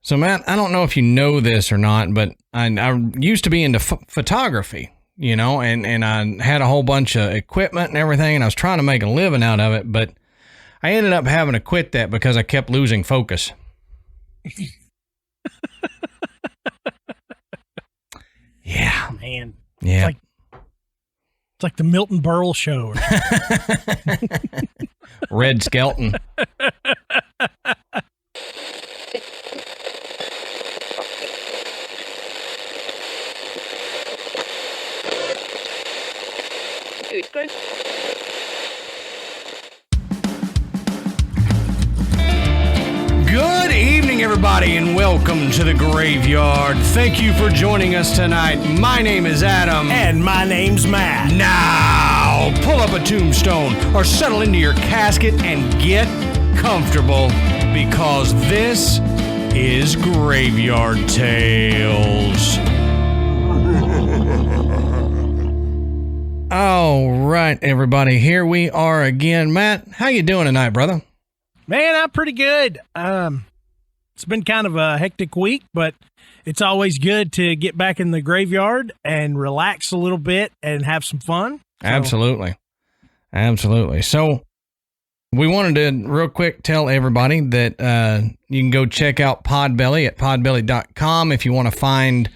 So, Matt, I don't know if you know this or not, but I used to be into photography, you know, and I had a whole bunch of equipment and everything, and I was trying to make a living out of it, but I ended up having to quit that because I kept losing focus. Yeah. Man. Yeah. It's like the Milton Berle show. Red Skelton. Good evening, everybody, and welcome to the Graveyard. Thank you for joining us tonight. My name is Adam. And my name's Matt. Now, pull up a tombstone or settle into your casket and get comfortable because this is Graveyard Tales. All right, everybody, here we are again. Matt, how you doing tonight, brother? Man, I'm pretty good. It's been kind of a hectic week, but it's always good to get back in the graveyard and relax a little bit and have some fun. Absolutely. So we wanted to real quick tell everybody that you can go check out Podbelly at podbelly.com if you want to find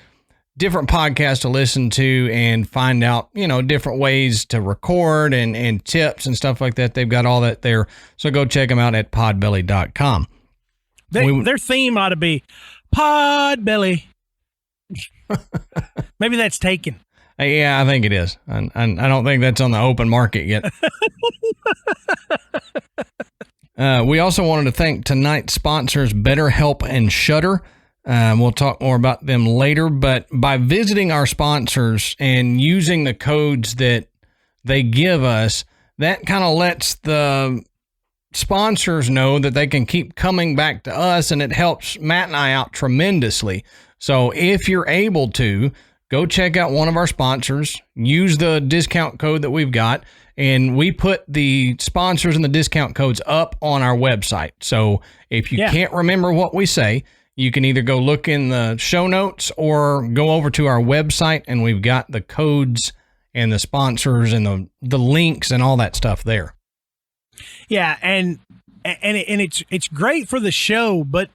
different podcasts to listen to and find out, you know, different ways to record and tips and stuff like that. They've got all that there. So go check them out at podbelly.com. Their theme ought to be Podbelly. Maybe that's taken. Yeah, I think it is. And I don't think that's on the open market yet. We also wanted to thank tonight's sponsors, BetterHelp and Shudder. We'll talk more about them later, but by visiting our sponsors and using the codes that they give us, that kind of lets the sponsors know that they can keep coming back to us, and it helps Matt and I out tremendously. So if you're able to, go check out one of our sponsors, use the discount code that we've got, and we put the sponsors and the discount codes up on our website. So if you can't remember what we say, you can either go look in the show notes or go over to our website, and we've got the codes and the sponsors and the links and all that stuff there. Yeah, and it's great for the show, but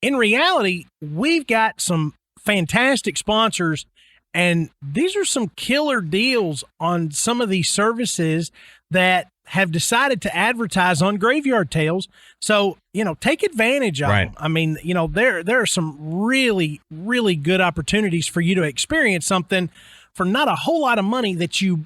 in reality, we've got some fantastic sponsors, and these are some killer deals on some of these services that have decided to advertise on Graveyard Tales. So, you know, take advantage of them. I mean, you know, there are some really, really good opportunities for you to experience something for not a whole lot of money that you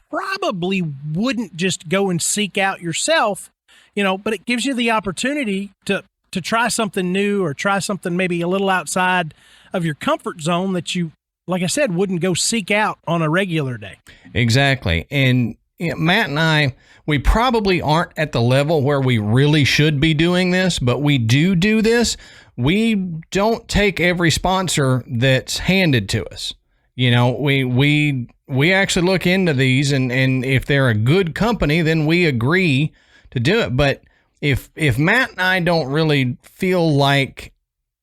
probably wouldn't just go and seek out yourself, you know, but it gives you the opportunity to try something new or try something maybe a little outside of your comfort zone that you, like I said, wouldn't go seek out on a regular day. Exactly. And you know, Matt and I, we probably aren't at the level where we really should be doing this, but we do this. We don't take every sponsor that's handed to us. You know, we actually look into these, and if they're a good company, then we agree to do it. But if Matt and I don't really feel like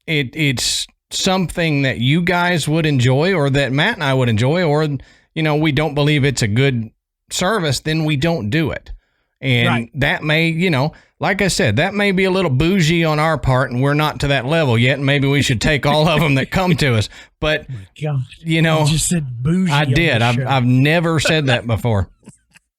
it's something that you guys would enjoy or that Matt and I would enjoy, or, you know, we don't believe it's a good service, then we don't do it. And that may, you know, like I said, that may be a little bougie on our part, and we're not to that level yet. And maybe we should take all of them that come to us. But, you know, I just said bougie. I did. I've never said that before.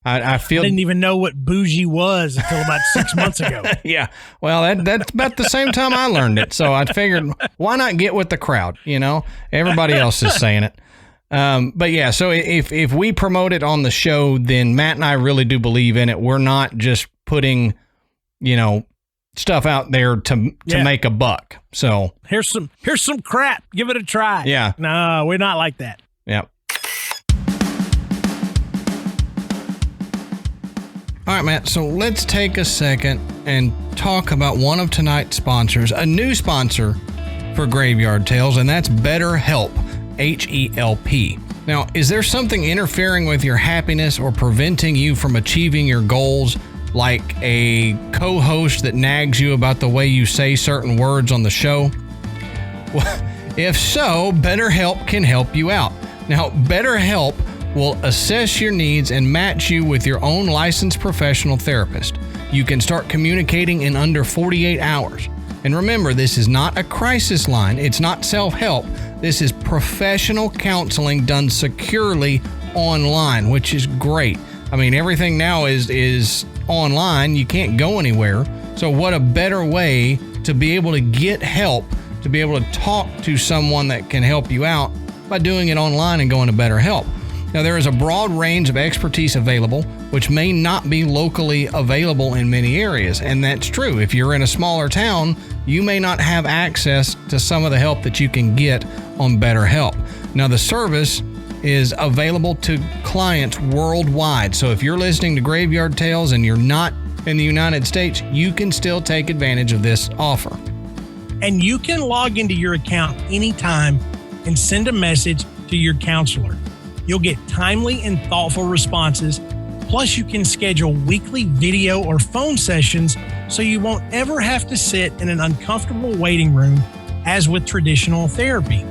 I didn't even know what bougie was until about 6 months ago. Yeah. Well, that's about the same time I learned it. So I figured, why not get with the crowd? You know, everybody else is saying it. But yeah, so if we promote it on the show, then Matt and I really do believe in it. We're not just putting, you know, stuff out there to make a buck. So here's some crap. Give it a try. Yeah. No, we're not like that. Yeah. All right, Matt. So let's take a second and talk about one of tonight's sponsors, a new sponsor for Graveyard Tales, and that's BetterHelp. HELP. Now, is there something interfering with your happiness or preventing you from achieving your goals, like a co-host that nags you about the way you say certain words on the show? If so, BetterHelp can help you out. Now, BetterHelp will assess your needs and match you with your own licensed professional therapist. You can start communicating in under 48 hours. And remember, this is not a crisis line. It's not self-help. This is professional counseling done securely online, which is great. I mean, everything now is online. You can't go anywhere. So what a better way to be able to get help, to be able to talk to someone that can help you out by doing it online and going to BetterHelp. Now, there is a broad range of expertise available, which may not be locally available in many areas. And that's true. If you're in a smaller town, you may not have access to some of the help that you can get on BetterHelp. Now, the service is available to clients worldwide. So if you're listening to Graveyard Tales and you're not in the United States, you can still take advantage of this offer. And you can log into your account anytime and send a message to your counselor. You'll get timely and thoughtful responses. Plus, you can schedule weekly video or phone sessions so you won't ever have to sit in an uncomfortable waiting room as with traditional therapy.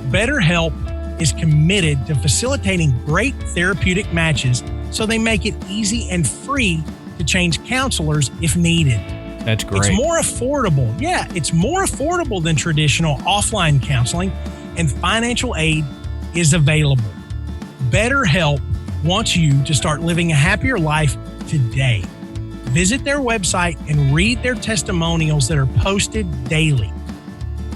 BetterHelp is committed to facilitating great therapeutic matches, so they make it easy and free to change counselors if needed. That's great. It's more affordable. Yeah, it's more affordable than traditional offline counseling, and financial aid is available. BetterHelp wants you to start living a happier life today. Visit their website and read their testimonials that are posted daily.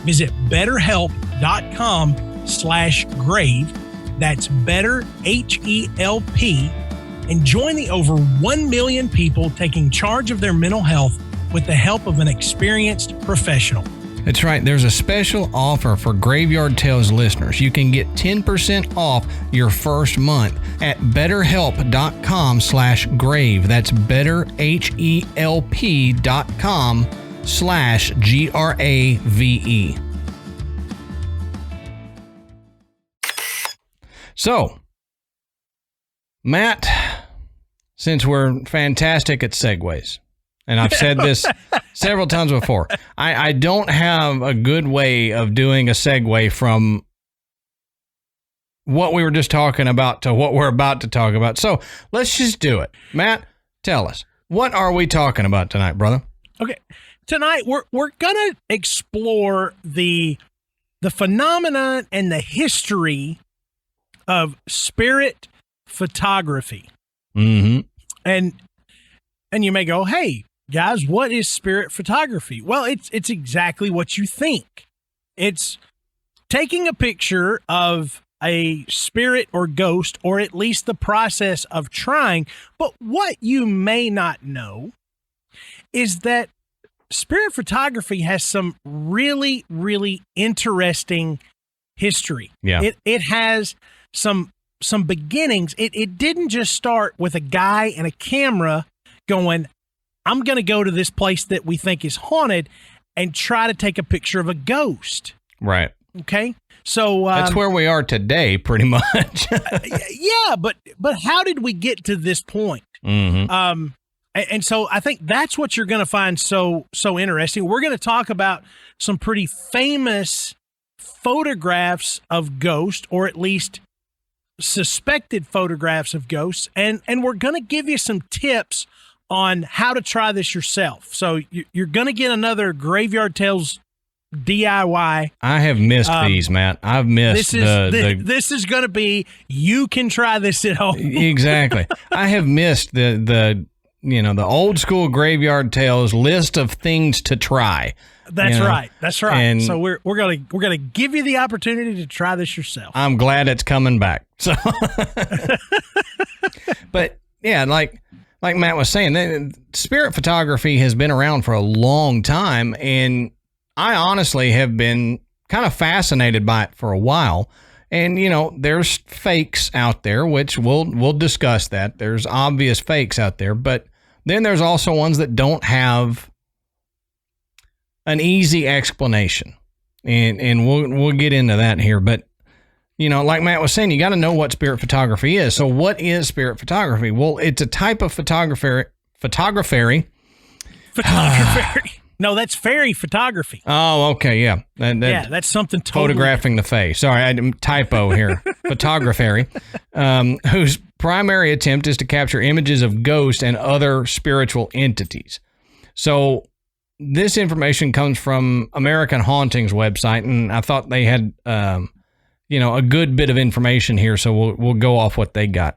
Visit betterhelp.com/grave. That's better, HELP, and join the over 1 million people taking charge of their mental health with the help of an experienced professional. That's right. There's a special offer for Graveyard Tales listeners. You can get 10% off your first month at betterhelp.com/grave. That's betterhelp.com/GRAVE. So, Matt, since we're fantastic at segues, and I've said this several times before, I don't have a good way of doing a segue from what we were just talking about to what we're about to talk about. So let's just do it. Matt, tell us, what are we talking about tonight, brother? Okay. Tonight, we're going to explore the phenomenon and the history of spirit photography. Mm-hmm. And you may go, hey, guys, what is spirit photography? Well, it's exactly what you think. It's taking a picture of a spirit or ghost, or at least the process of trying. But what you may not know is that spirit photography has some really, really interesting history. Yeah. It has some beginnings. It didn't just start with a guy and a camera going, I'm going to go to this place that we think is haunted and try to take a picture of a ghost. Right. Okay. So that's where we are today, pretty much. Yeah, but how did we get to this point? Mm-hmm. And so I think that's what you're going to find so interesting. We're going to talk about some pretty famous photographs of ghosts, or at least suspected photographs of ghosts, and we're going to give you some tips on how to try this yourself. So you're going to get another Graveyard Tales DIY. I have missed these, Matt. I've missed this is going to be, you can try this at home. Exactly. I have missed the old school Graveyard Tales list of things to try. That's right. That's right. And so we're gonna give you the opportunity to try this yourself. I'm glad it's coming back. So, but yeah, like Matt was saying, spirit photography has been around for a long time, and I honestly have been kind of fascinated by it for a while. And there's fakes out there, which we'll discuss that. There's obvious fakes out there, but then there's also ones that don't have an easy explanation, and we'll get into that here. But like Matt was saying, you got to know what spirit photography is. So what is spirit photography? Well, it's a type of photography. No, that's fairy photography. Oh, okay, yeah. That's something totally photographing the face. Sorry, I had a typo here. Photography, whose primary attempt is to capture images of ghosts and other spiritual entities. So this information comes from American Hauntings website, and I thought they had, a good bit of information here, so we'll go off what they got.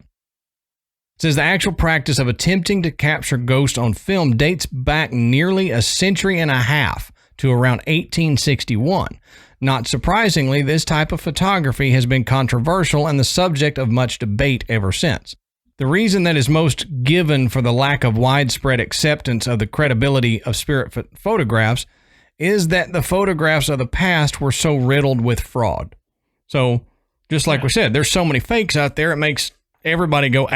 It says the actual practice of attempting to capture ghosts on film dates back nearly a century and a half to around 1861. Not surprisingly, this type of photography has been controversial and the subject of much debate ever since. The reason that is most given for the lack of widespread acceptance of the credibility of spirit photographs is that the photographs of the past were so riddled with fraud. So, just like we said, there's so many fakes out there, it makes everybody go,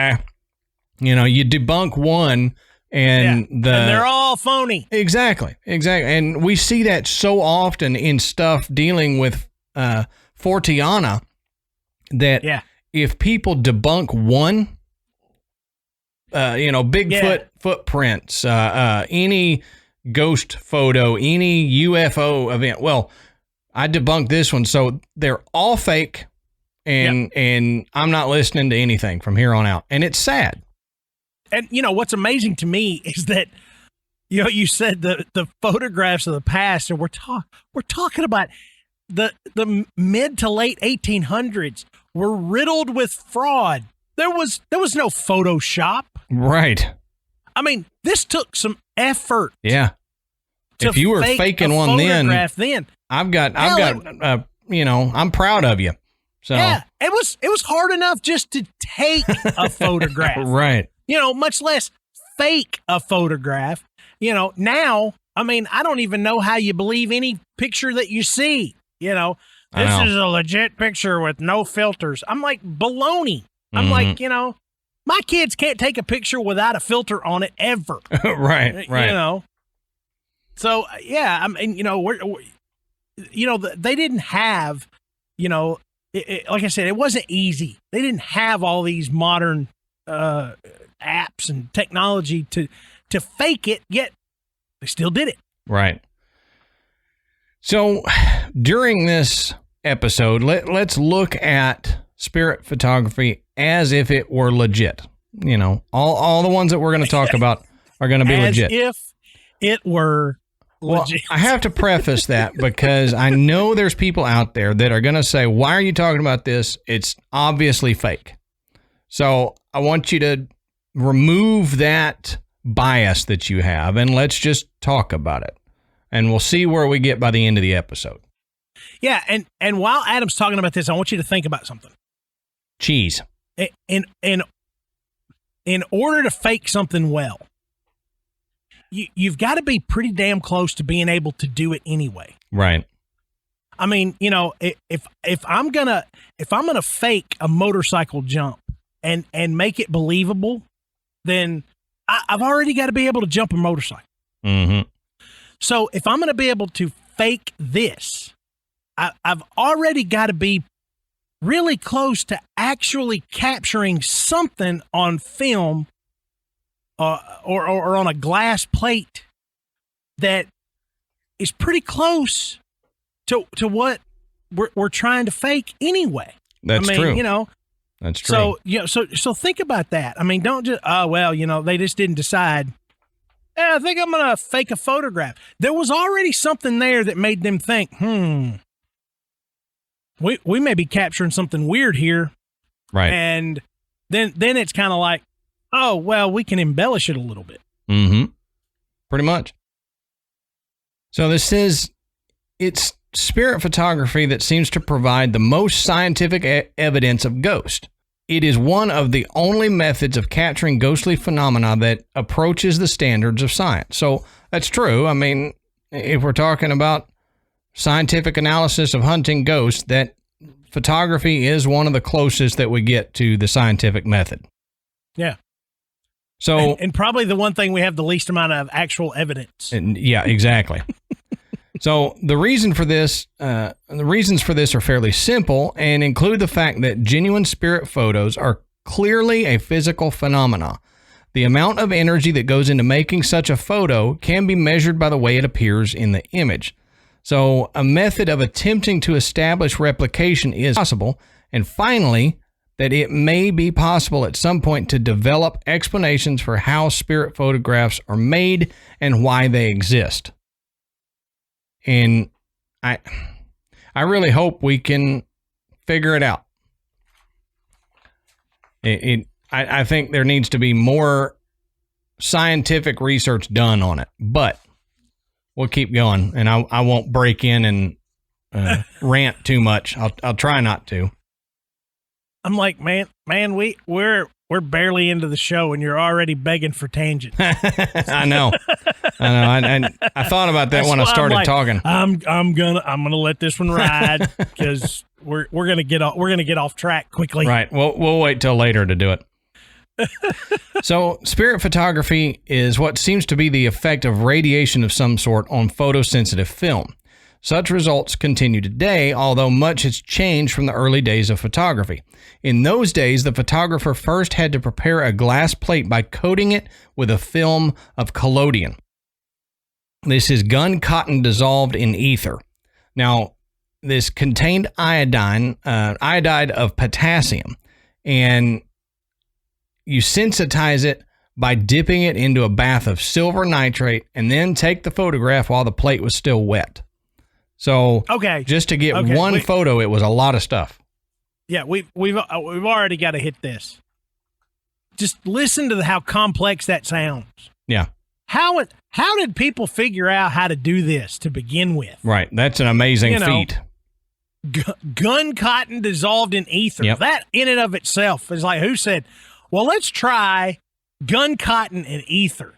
you debunk one and they're all phony. Exactly. And we see that so often in stuff dealing with Fortiana that if people debunk one, Bigfoot footprints, any ghost photo, any UFO event, well, I debunked this one, so they're all fake, and I'm not listening to anything from here on out, and it's sad. And what's amazing to me is that you said the photographs of the past, and we're talking about the mid to late 1800s were riddled with fraud. There was no Photoshop. Right. I mean, this took some effort. Yeah. If you were faking one then I'm proud of you. So yeah, it was hard enough just to take a photograph. Right. Much less fake a photograph. Now, I mean, I don't even know how you believe any picture that you see. This is a legit picture with no filters. I'm like, baloney. I'm like, my kids can't take a picture without a filter on it ever. Right. So, yeah, I mean, they didn't have, like I said, it wasn't easy. They didn't have all these modern apps and technology to fake it, yet they still did it. Right. So during this episode, let's look at spirit photography as if it were legit. All the ones that we're going to talk about are going to be legit. As if it were legit. Well, I have to preface that because I know there's people out there that are going to say, why are you talking about this? It's obviously fake. So I want you to remove that bias that you have and let's just talk about it. And we'll see where we get by the end of the episode. Yeah, and while Adam's talking about this, I want you to think about something. Cheese. In order to fake something well, you've got to be pretty damn close to being able to do it anyway. Right. I mean, if I'm gonna fake a motorcycle jump and make it believable, then I've already got to be able to jump a motorcycle. Mm-hmm. So if I'm going to be able to fake this, I've already got to be really close to actually capturing something on film or on a glass plate that is pretty close to what we're trying to fake anyway. That's true. That's true. So think about that. I mean, don't just, they just didn't decide, I think I'm going to fake a photograph. There was already something there that made them think, we may be capturing something weird here. Right. And then it's kind of like, oh, well, we can embellish it a little bit. Mm-hmm. Pretty much. So this is, it's spirit photography that seems to provide the most scientific evidence of ghost. It is one of the only methods of capturing ghostly phenomena that approaches the standards of science. So that's true. I mean, if we're talking about scientific analysis of hunting ghosts, that photography is one of the closest that we get to the scientific method. Yeah. So, and probably the one thing we have the least amount of actual evidence. Yeah, exactly. So the reasons for this are fairly simple and include the fact that genuine spirit photos are clearly a physical phenomena. The amount of energy that goes into making such a photo can be measured by the way it appears in the image. So a method of attempting to establish replication is possible. And finally, that it may be possible at some point to develop explanations for how spirit photographs are made and why they exist. And I really hope we can figure it out. I think there needs to be more scientific research done on it, but we'll keep going, and I won't break in and rant too much. I'll try not to. I'm like, man, we're barely into the show, and you're already begging for tangents. I know. I thought about that when I started talking. I'm gonna let this one ride because we're gonna get off track quickly. Right. We'll wait till later to do it. So, spirit photography is what seems to be the effect of radiation of some sort on photosensitive film. Such results continue today, although much has changed from the early days of photography. In those days, the photographer first had to prepare a glass plate by coating it with a film of collodion. This is gun cotton dissolved in ether. Now, this contained iodide of potassium, and you sensitize it by dipping it into a bath of silver nitrate and then take the photograph while the plate was still wet. So, just to get one photo, it was a lot of stuff. Yeah, we've already got to hit this. Just listen to how complex that sounds. Yeah. How did people figure out how to do this to begin with? Right. That's an amazing feat. Gun cotton dissolved in ether. Yep. That in and of itself is like, who said, well, let's try gun cotton and ether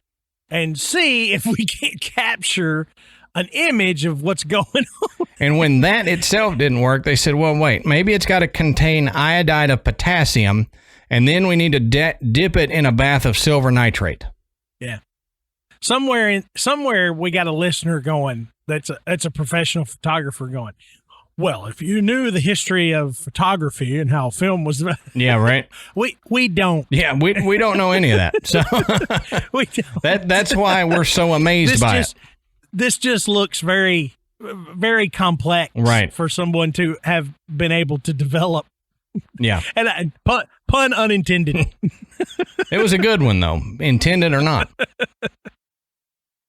and see if we can capture an image of what's going on. And when that itself didn't work, they said, well, wait, maybe it's got to contain iodide of potassium, and then we need to dip it in a bath of silver nitrate. Yeah. Somewhere we got a listener going, that's a professional photographer going, well, if you knew the history of photography and how film was... Yeah, right. We don't. Yeah, we don't know any of that. So we don't. That's why we're so amazed by it. This just looks very, very complex, right, for someone to have been able to develop. Yeah. And pun unintended. It was a good one, though, intended or not.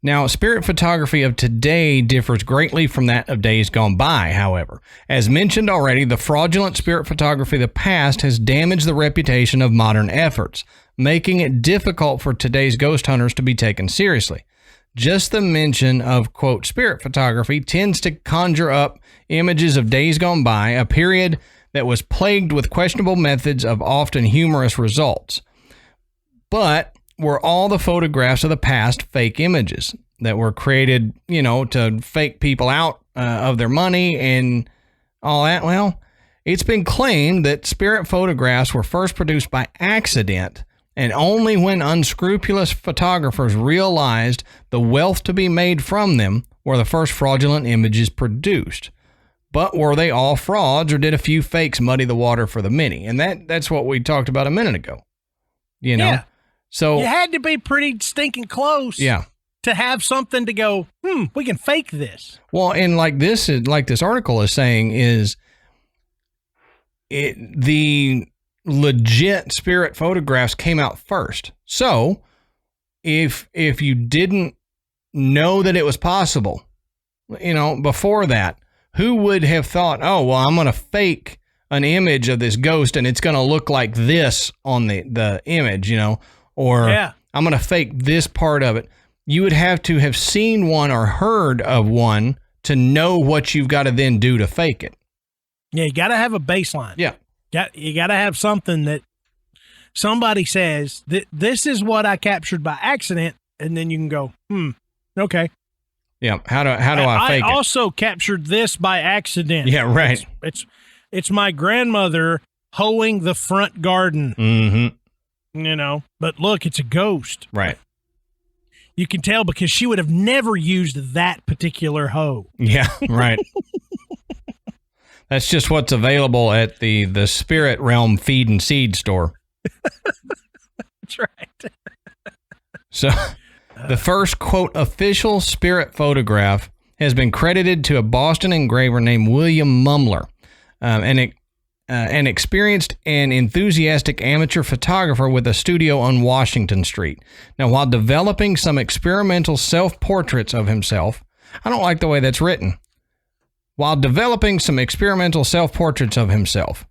Now, spirit photography of today differs greatly from that of days gone by, however. As mentioned already, the fraudulent spirit photography of the past has damaged the reputation of modern efforts, making it difficult for today's ghost hunters to be taken seriously. Just the mention of, quote, spirit photography tends to conjure up images of days gone by, a period that was plagued with questionable methods of often humorous results. But were all the photographs of the past fake images that were created, to fake people out of their money and all that? Well, it's been claimed that spirit photographs were first produced by accident, and only when unscrupulous photographers realized the wealth to be made from them were the first fraudulent images produced. But were they all frauds, or did a few fakes muddy the water for the many? And that's what we talked about a minute ago. Yeah. So you had to be pretty stinking close. Yeah. To have something to go, we can fake this. Well, and like this article is saying, the legit spirit photographs came out first. So if you didn't know that it was possible, before that, who would have thought, oh, well, I'm going to fake an image of this ghost and it's going to look like this on the image, or I'm going to fake this part of it. You would have to have seen one or heard of one to know what you've got to then do to fake it. Yeah, you got to have a baseline. Yeah. You got to have something that somebody says that this is what I captured by accident, and then you can go, okay. Yeah. How do I fake it? I also captured this by accident. Yeah, right. It's my grandmother hoeing the front garden. Mm-hmm. But look, it's a ghost. Right. You can tell because she would have never used that particular hoe. Yeah, right. That's just what's available at the Spirit Realm Feed and Seed store. That's right. So the first, quote, official spirit photograph has been credited to a Boston engraver named William Mumbler, an experienced and enthusiastic amateur photographer with a studio on Washington Street. Now, while developing some experimental self-portraits of himself, I don't like the way that's written. While developing some experimental self-portraits of himself.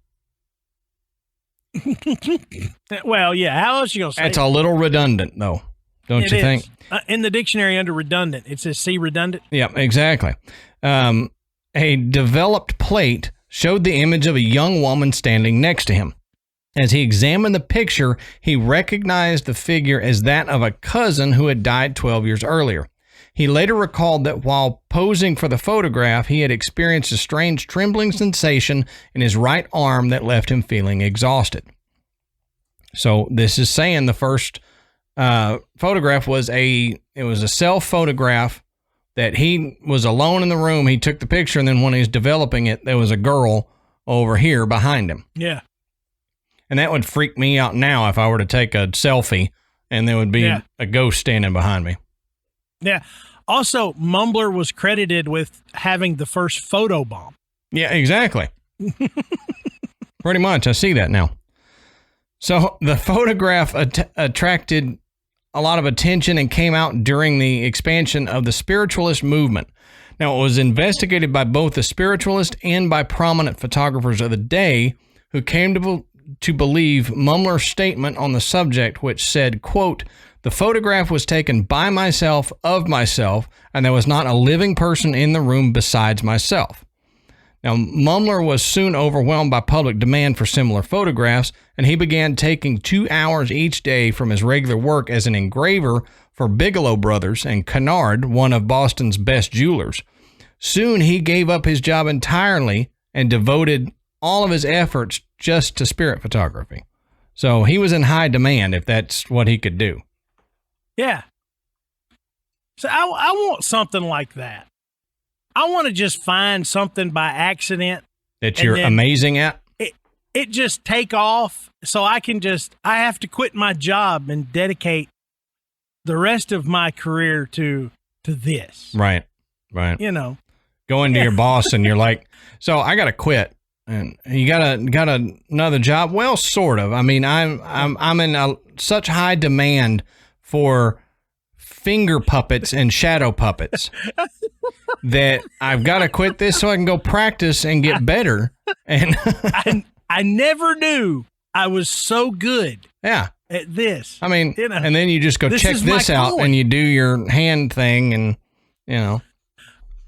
Well, yeah, how else you going to say That's a little redundant, though, don't you think? In the dictionary under redundant, it says see redundant. Yeah, exactly. A developed plate showed the image of a young woman standing next to him. As he examined the picture, he recognized the figure as that of a cousin who had died 12 years earlier. He later recalled that while posing for the photograph, he had experienced a strange trembling sensation in his right arm that left him feeling exhausted. So this is saying the first photograph was a self photograph that he was alone in the room. He took the picture, and then when he was developing it, there was a girl over here behind him. Yeah. And that would freak me out now if I were to take a selfie and there would be a ghost standing behind me. Yeah. Also, Mumbler was credited with having the first photo bomb. Yeah, exactly. Pretty much. I see that now. So the photograph attracted a lot of attention and came out during the expansion of the spiritualist movement. Now, it was investigated by both the spiritualist and by prominent photographers of the day who came to believe Mumbler's statement on the subject, which said, quote, "The photograph was taken by myself of myself, and there was not a living person in the room besides myself." Now, Mumbler was soon overwhelmed by public demand for similar photographs, and he began taking 2 hours each day from his regular work as an engraver for Bigelow Brothers and Kennard, one of Boston's best jewelers. Soon, he gave up his job entirely and devoted all of his efforts just to spirit photography. So he was in high demand if that's what he could do. Yeah. So I want something like that. I want to just find something by accident that you're amazing at. It just take off, so I have to quit my job and dedicate the rest of my career to this. Right. You know, go into your boss and you're like, so I got to quit. And you got another job? Well, sort of. I mean, I'm in such high demand for finger puppets and shadow puppets that I've got to quit this so I can go practice and get better. And I never knew I was so good at this. I mean, and then you just go check this out and you do your hand thing and, you know.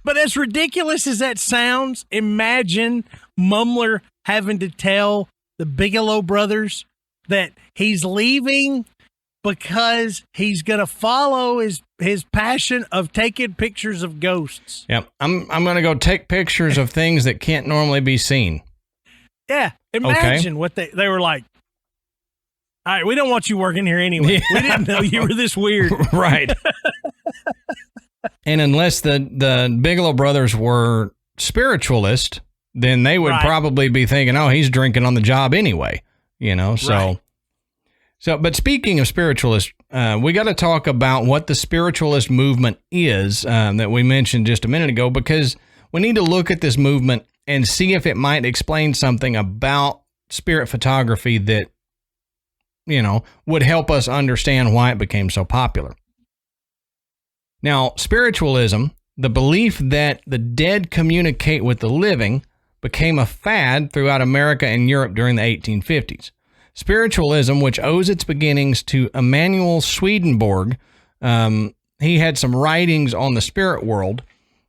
But as ridiculous as that sounds, imagine Mumbler having to tell the Bigelow Brothers that he's leaving because he's going to follow his passion of taking pictures of ghosts. Yep. I'm going to go take pictures of things that can't normally be seen. Yeah. Imagine what they were like. All right, we don't want you working here anyway. Yeah. We didn't know you were this weird. Right. And unless the Bigelow Brothers were spiritualist, then they would probably be thinking, oh, he's drinking on the job anyway, you know? So, but speaking of spiritualist, we got to talk about what the spiritualist movement is that we mentioned just a minute ago, because we need to look at this movement and see if it might explain something about spirit photography that, you know, would help us understand why it became so popular. Now, spiritualism, the belief that the dead communicate with the living, became a fad throughout America and Europe during the 1850s. Spiritualism, which owes its beginnings to Emanuel Swedenborg, he had some writings on the spirit world.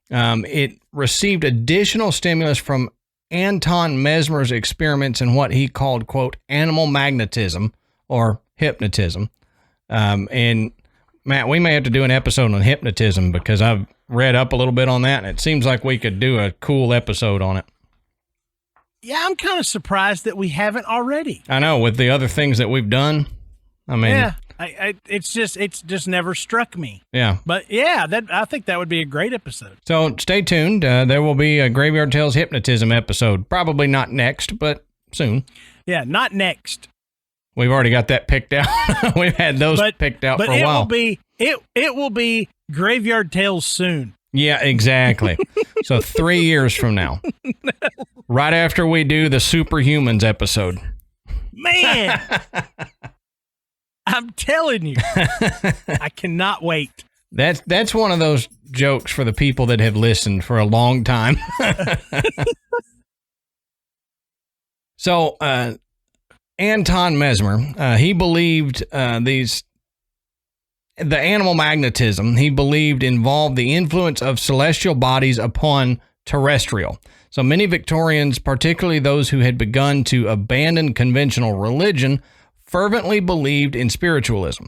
It received additional stimulus from Anton Mesmer's experiments in what he called, quote, animal magnetism or hypnotism. And Matt, we may have to do an episode on hypnotism because I've read up a little bit on that, and it seems like we could do a cool episode on it. Yeah, I'm kind of surprised that we haven't already. I know, with the other things that we've done. I mean, yeah, it's just never struck me. Yeah, but yeah, I think that would be a great episode. So stay tuned. There will be a Graveyard Tales hypnotism episode. Probably not next, but soon. Yeah, not next. We've already got that picked out. We've had those picked out for a while. It will be Graveyard Tales soon. Yeah, exactly. So 3 years from now, right after we do the Superhumans episode. Man, I'm telling you, I cannot wait. That's one of those jokes for the people that have listened for a long time. So, Anton Mesmer, he believed the animal magnetism, he believed, involved the influence of celestial bodies upon terrestrial. So many Victorians, particularly those who had begun to abandon conventional religion, fervently believed in spiritualism.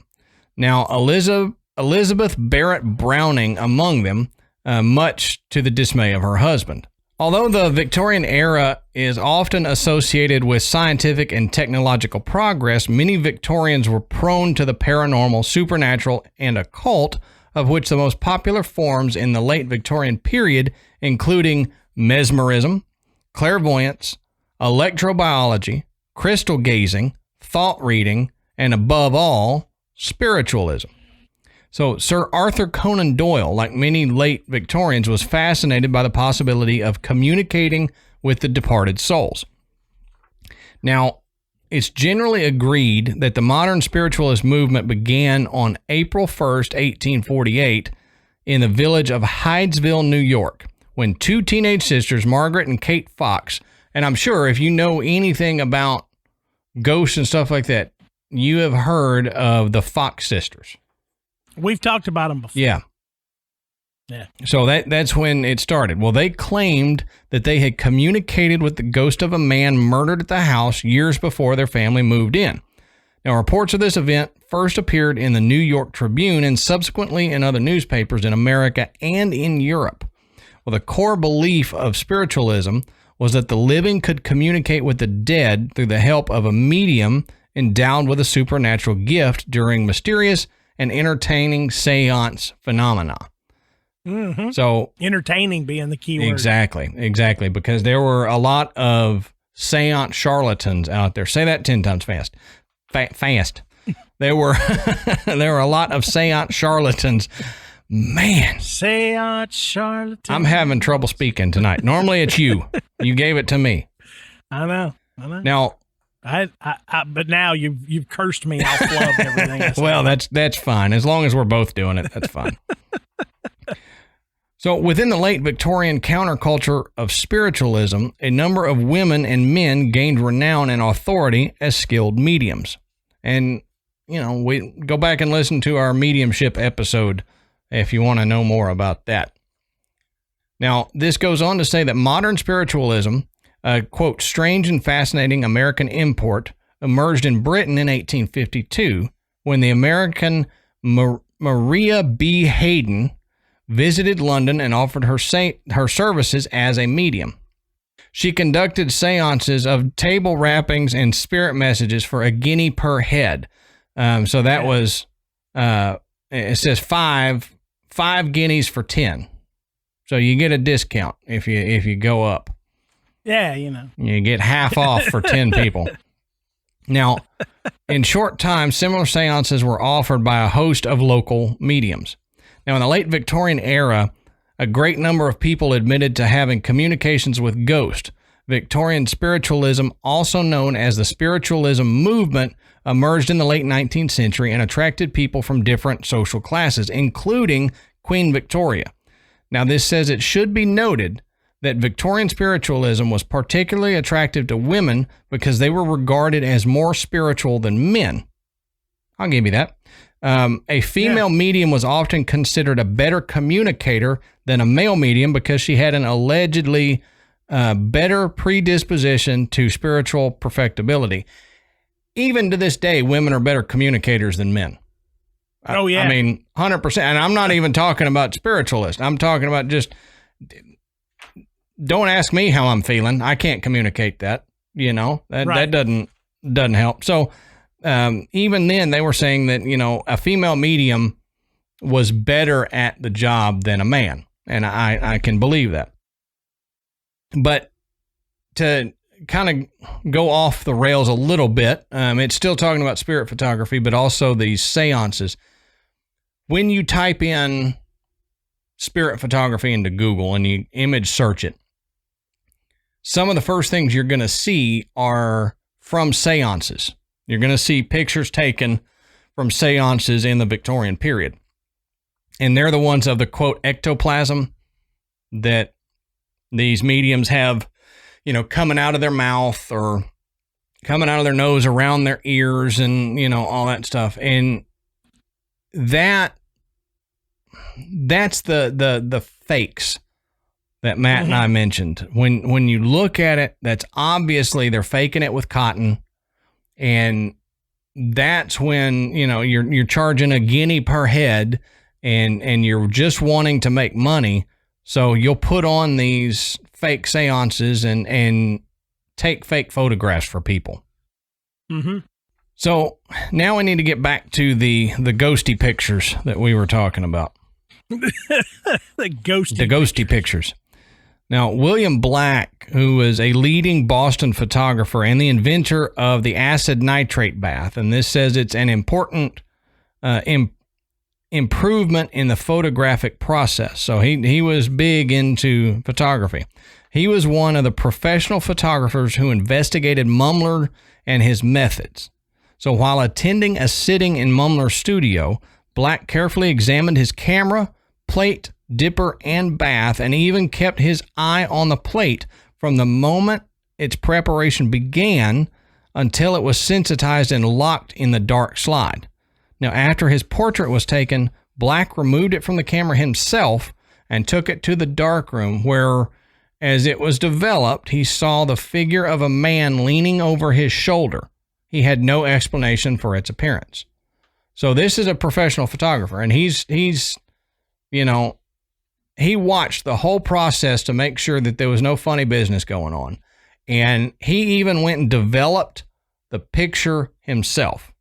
Now, Elizabeth Barrett Browning among them, much to the dismay of her husband. Although the Victorian era is often associated with scientific and technological progress, many Victorians were prone to the paranormal, supernatural, and occult, of which the most popular forms in the late Victorian period, including mesmerism, clairvoyance, electrobiology, crystal gazing, thought reading, and above all, spiritualism. So Sir Arthur Conan Doyle, like many late Victorians, was fascinated by the possibility of communicating with the departed souls. Now, it's generally agreed that the modern spiritualist movement began on April 1st, 1848, in the village of Hydesville, New York, when two teenage sisters, Margaret and Kate Fox, and I'm sure if you know anything about ghosts and stuff like that, you have heard of the Fox sisters. We've talked about them before. Yeah. So that's when it started. Well, they claimed that they had communicated with the ghost of a man murdered at the house years before their family moved in. Now, reports of this event first appeared in the New York Tribune and subsequently in other newspapers in America and in Europe. Well, the core belief of spiritualism was that the living could communicate with the dead through the help of a medium endowed with a supernatural gift during mysterious and entertaining seance phenomena. Mm-hmm. So entertaining being the key word. Exactly, because there were a lot of seance charlatans out there. Say that 10 times fast. Fast. There were a lot of seance charlatans. Man. Seance charlatans. I'm having trouble speaking tonight. Normally it's you. You gave it to me. I know. Now, but now you've cursed me. I'll flub everything. Well, that's fine. As long as we're both doing it, that's fine. So within the late Victorian counterculture of spiritualism, a number of women and men gained renown and authority as skilled mediums. And, we go back and listen to our mediumship episode if you want to know more about that. Now, this goes on to say that modern spiritualism, a, quote, strange and fascinating American import, emerged in Britain in 1852 when the American Maria B. Hayden visited London and offered her services as a medium. She conducted seances of table rappings and spirit messages for a guinea per head. So that was, it says five guineas for 10. So you get a discount if you go up. Yeah, You get half off for 10 people. Now, in short time, similar seances were offered by a host of local mediums. Now, in the late Victorian era, a great number of people admitted to having communications with ghosts. Victorian spiritualism, also known as the spiritualism movement, emerged in the late 19th century and attracted people from different social classes, including Queen Victoria. Now, this says it should be noted that Victorian spiritualism was particularly attractive to women because they were regarded as more spiritual than men. I'll give you that. A female medium was often considered a better communicator than a male medium because she had an allegedly better predisposition to spiritual perfectibility. Even to this day, women are better communicators than men. Oh, yeah. I mean, 100%. And I'm not even talking about spiritualists. I'm talking about just... Don't ask me how I'm feeling. I can't communicate that. That doesn't help. So even then, they were saying that a female medium was better at the job than a man, and I can believe that. But to kind of go off the rails a little bit. It's still talking about spirit photography, but also these seances. When you type in spirit photography into Google and you image search it, some of the first things you're going to see are from seances. You're going to see pictures taken from seances in the Victorian period. And they're the ones of the, quote, ectoplasm that these mediums have, you know, coming out of their mouth or coming out of their nose, around their ears, and, you know, all that stuff. And that's the fakes that Matt and I mentioned. When you look at it, that's obviously they're faking it with cotton. And that's when, you know, you're charging a guinea per head and you're just wanting to make money. So you'll put on these fake seances and take fake photographs for people. Mm-hmm. So now we need to get back to the ghosty pictures that we were talking about. The ghosty pictures. Now, William Black, who was a leading Boston photographer and the inventor of the acid nitrate bath, and this says it's an important improvement in the photographic process. So he was big into photography. He was one of the professional photographers who investigated Wampler and his methods. So while attending a sitting in Wampler's studio, Black carefully examined his camera, plate, dipper, and bath, and even kept his eye on the plate from the moment its preparation began until it was sensitized and locked in the dark slide. Now, after his portrait was taken, Black removed it from the camera himself and took it to the darkroom where, as it was developed, he saw the figure of a man leaning over his shoulder. He had no explanation for its appearance. So this is a professional photographer, and he's you know, he watched the whole process to make sure that there was no funny business going on. And he even went and developed the picture himself,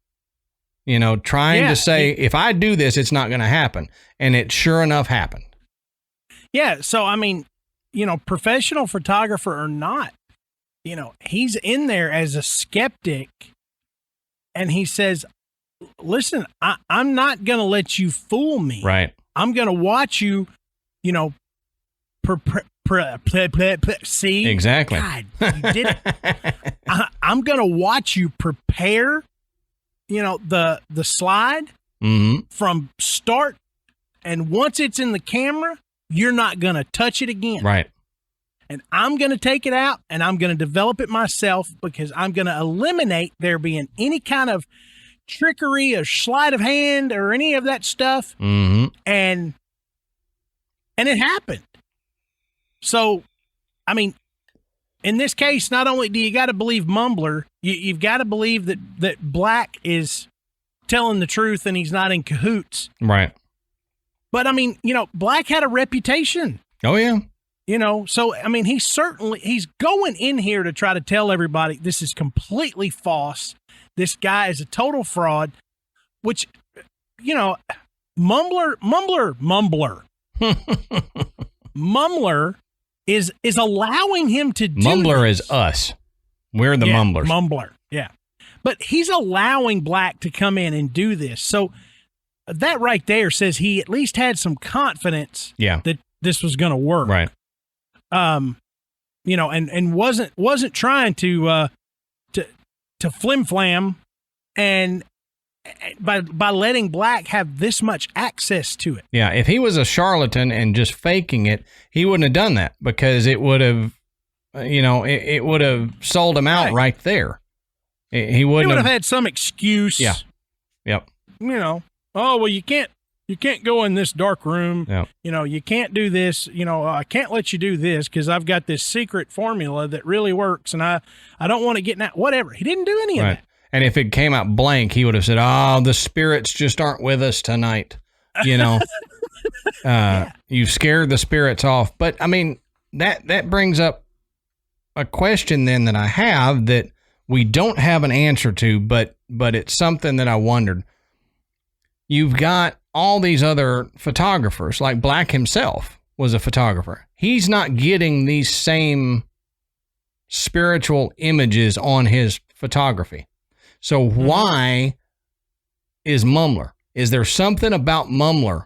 you know, trying to say, if I do this, it's not going to happen. And it sure enough happened. Yeah. So, I mean, you know, professional photographer or not, you know, he's in there as a skeptic and he says, listen, I'm not going to let you fool me. Right. I'm going to watch you, you know, see? Exactly. God, you did it. I'm going to watch you prepare, you know, the slide from start. And once it's in the camera, you're not going to touch it again. Right. And I'm going to take it out and I'm going to develop it myself because I'm going to eliminate there being any kind of trickery or sleight of hand or any of that stuff. Mm-hmm. And it happened. So, I mean, in this case, not only do you got to believe Wampler, you've got to believe that Black is telling the truth and he's not in cahoots. Right. But I mean, you know, Black had a reputation. Oh, yeah. You know, so, I mean, he's going in here to try to tell everybody this is completely false. This guy is a total fraud, which, you know, Wampler is allowing him to do Wampler this. is us. We're the Wamplers. Wampler, yeah. But he's allowing Black to come in and do this. So that right there says he at least had some confidence that this was going to work. Right. You know, and wasn't trying to flim-flam and by letting Black have this much access to it. Yeah, if he was a charlatan and just faking it, he wouldn't have done that because it would have, you know, it would have sold him out right there. He would have had some excuse. Yeah. Yep. You know, oh, well, you can't go in this dark room. Yep. You know, you can't do this. You know, I can't let you do this because I've got this secret formula that really works, and I don't want to get out. Whatever. He didn't do any of that. And if it came out blank, he would have said, "Oh, the spirits just aren't with us tonight." You know, you've scared the spirits off. But I mean, that brings up a question then that I have that we don't have an answer to, but it's something that I wondered. You've got all these other photographers, like Black himself was a photographer. He's not getting these same spiritual images on his photography. So why is Mumbler? Is there something about Mumbler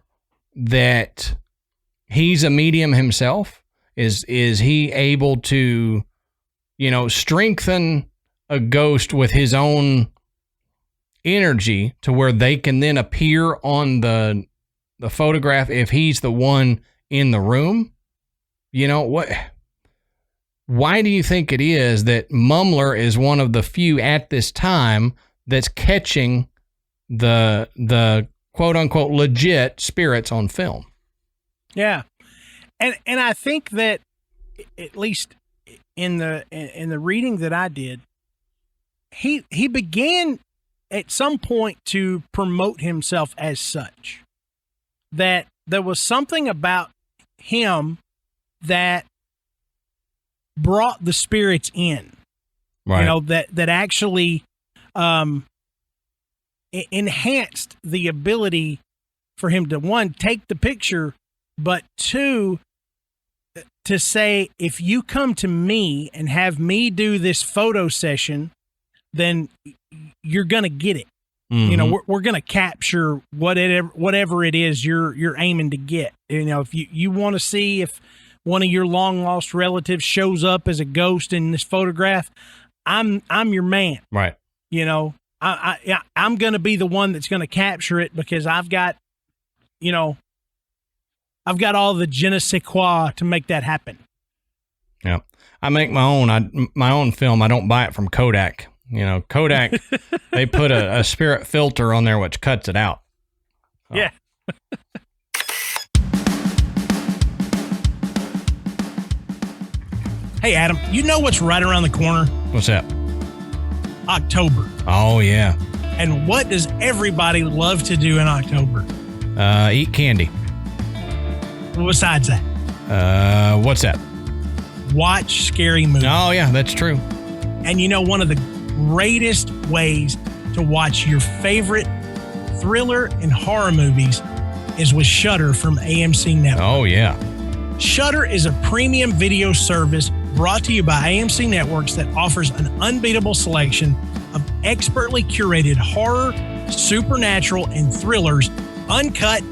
that he's a medium himself? Is he able to, strengthen a ghost with his own energy to where they can then appear on the photograph if he's the one in the room? Why do you think it is that Mumbler is one of the few at this time that's catching the quote unquote legit spirits on film? Yeah. And I think that at least in the reading that I did, he began at some point to promote himself as such. That there was something about him that brought the spirits in, right? That actually enhanced the ability for him to, one, take the picture, but two, to say, if you come to me and have me do this photo session, then you're going to get it. Mm-hmm. We're going to capture whatever it is you're aiming to get. If you want to see if one of your long lost relatives shows up as a ghost in this photograph, I'm your man. Right. I'm going to be the one that's going to capture it because I've got all the je ne sais quoi to make that happen. Yeah. I make my own film. I don't buy it from Kodak. Kodak, they put a spirit filter on there which cuts it out. So. Yeah. Hey, Adam, you know what's right around the corner? What's that? October. Oh, yeah. And what does everybody love to do in October? Eat candy. Besides that. What's that? Watch scary movies. Oh, yeah, that's true. And one of the greatest ways to watch your favorite thriller and horror movies is with Shudder from AMC Network. Oh, yeah. Shudder is a premium video service brought to you by AMC Networks that offers an unbeatable selection of expertly curated horror, supernatural, and thrillers, uncut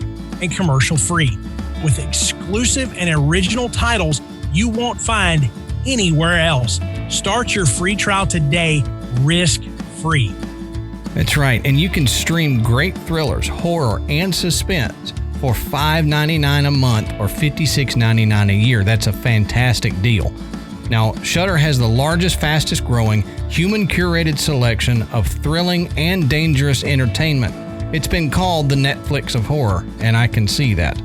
and commercial-free, with exclusive and original titles you won't find anywhere else. Start your free trial today, risk-free. That's right. And you can stream great thrillers, horror, and suspense for $5.99 a month or $56.99 a year. That's a fantastic deal. Now, Shudder has the largest, fastest growing, human-curated selection of thrilling and dangerous entertainment. It's been called the Netflix of horror, and I can see that.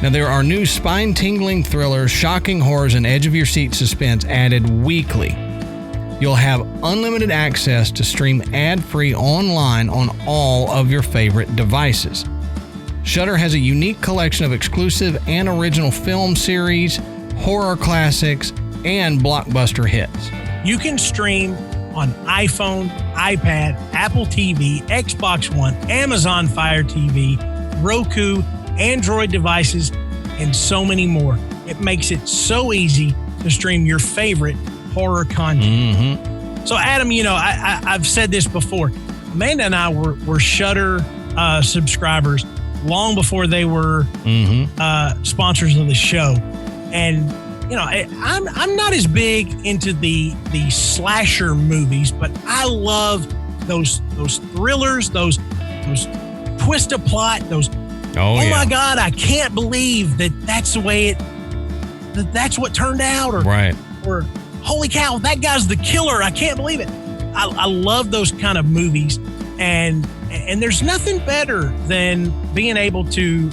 Now, there are new spine-tingling thrillers, shocking horrors, and edge-of-your-seat suspense added weekly. You'll have unlimited access to stream ad-free online on all of your favorite devices. Shudder has a unique collection of exclusive and original film series, horror classics, and blockbuster hits. You can stream on iPhone, iPad, Apple TV, Xbox One, Amazon Fire TV, Roku, Android devices, and so many more. It makes it so easy to stream your favorite horror content. Mm-hmm. So, Adam, I've said this before. Amanda and I were Shudder subscribers long before they were sponsors of the show. And I'm not as big into the slasher movies, but I love those thrillers, those twist of plot, those oh my God, I can't believe that's the way that's what turned out, or right, or holy cow, that guy's the killer, I can't believe it. I love those kind of movies, and there's nothing better than being able to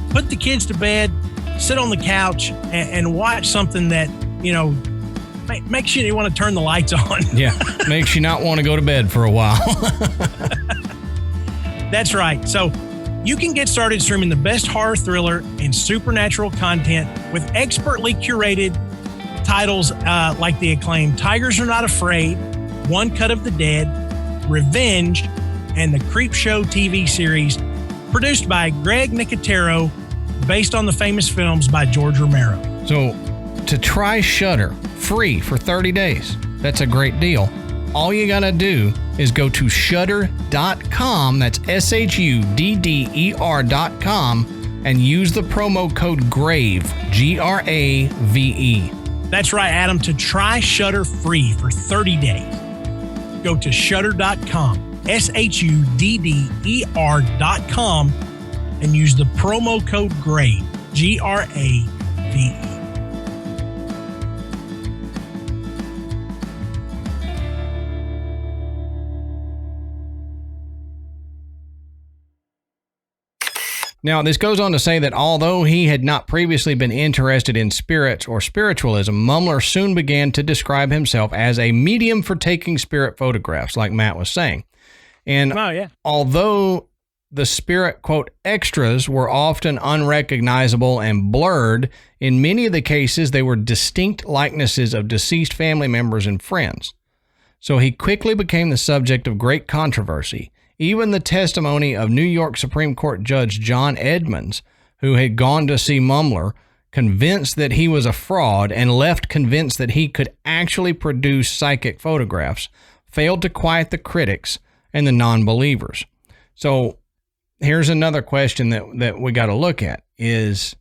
put the kids to bed, sit on the couch and watch something that, makes you want to turn the lights on. Yeah, makes you not want to go to bed for a while. That's right. So you can get started streaming the best horror, thriller, and supernatural content with expertly curated titles like the acclaimed Tigers Are Not Afraid, One Cut of the Dead, Revenge, and the Creepshow TV series produced by Greg Nicotero, based on the famous films by George Romero. So to try Shudder free for 30 days, that's a great deal. All you got to do is go to shudder.com, that's SHUDDER.com, and use the promo code GRAVE, GRAVE. That's right, Adam, to try Shudder free for 30 days. Go to shudder.com, SHUDDER.com, and use the promo code GRAVE, GRAVE. Now, this goes on to say that although he had not previously been interested in spirits or spiritualism, Mumler soon began to describe himself as a medium for taking spirit photographs, like Matt was saying. And although the spirit, quote, extras were often unrecognizable and blurred, in many of the cases, they were distinct likenesses of deceased family members and friends. So he quickly became the subject of great controversy. Even the testimony of New York Supreme Court Judge John Edmonds, who had gone to see Mumler, convinced that he was a fraud and left convinced that he could actually produce psychic photographs, failed to quiet the critics and the non-believers. So here's another question that we got to look at is,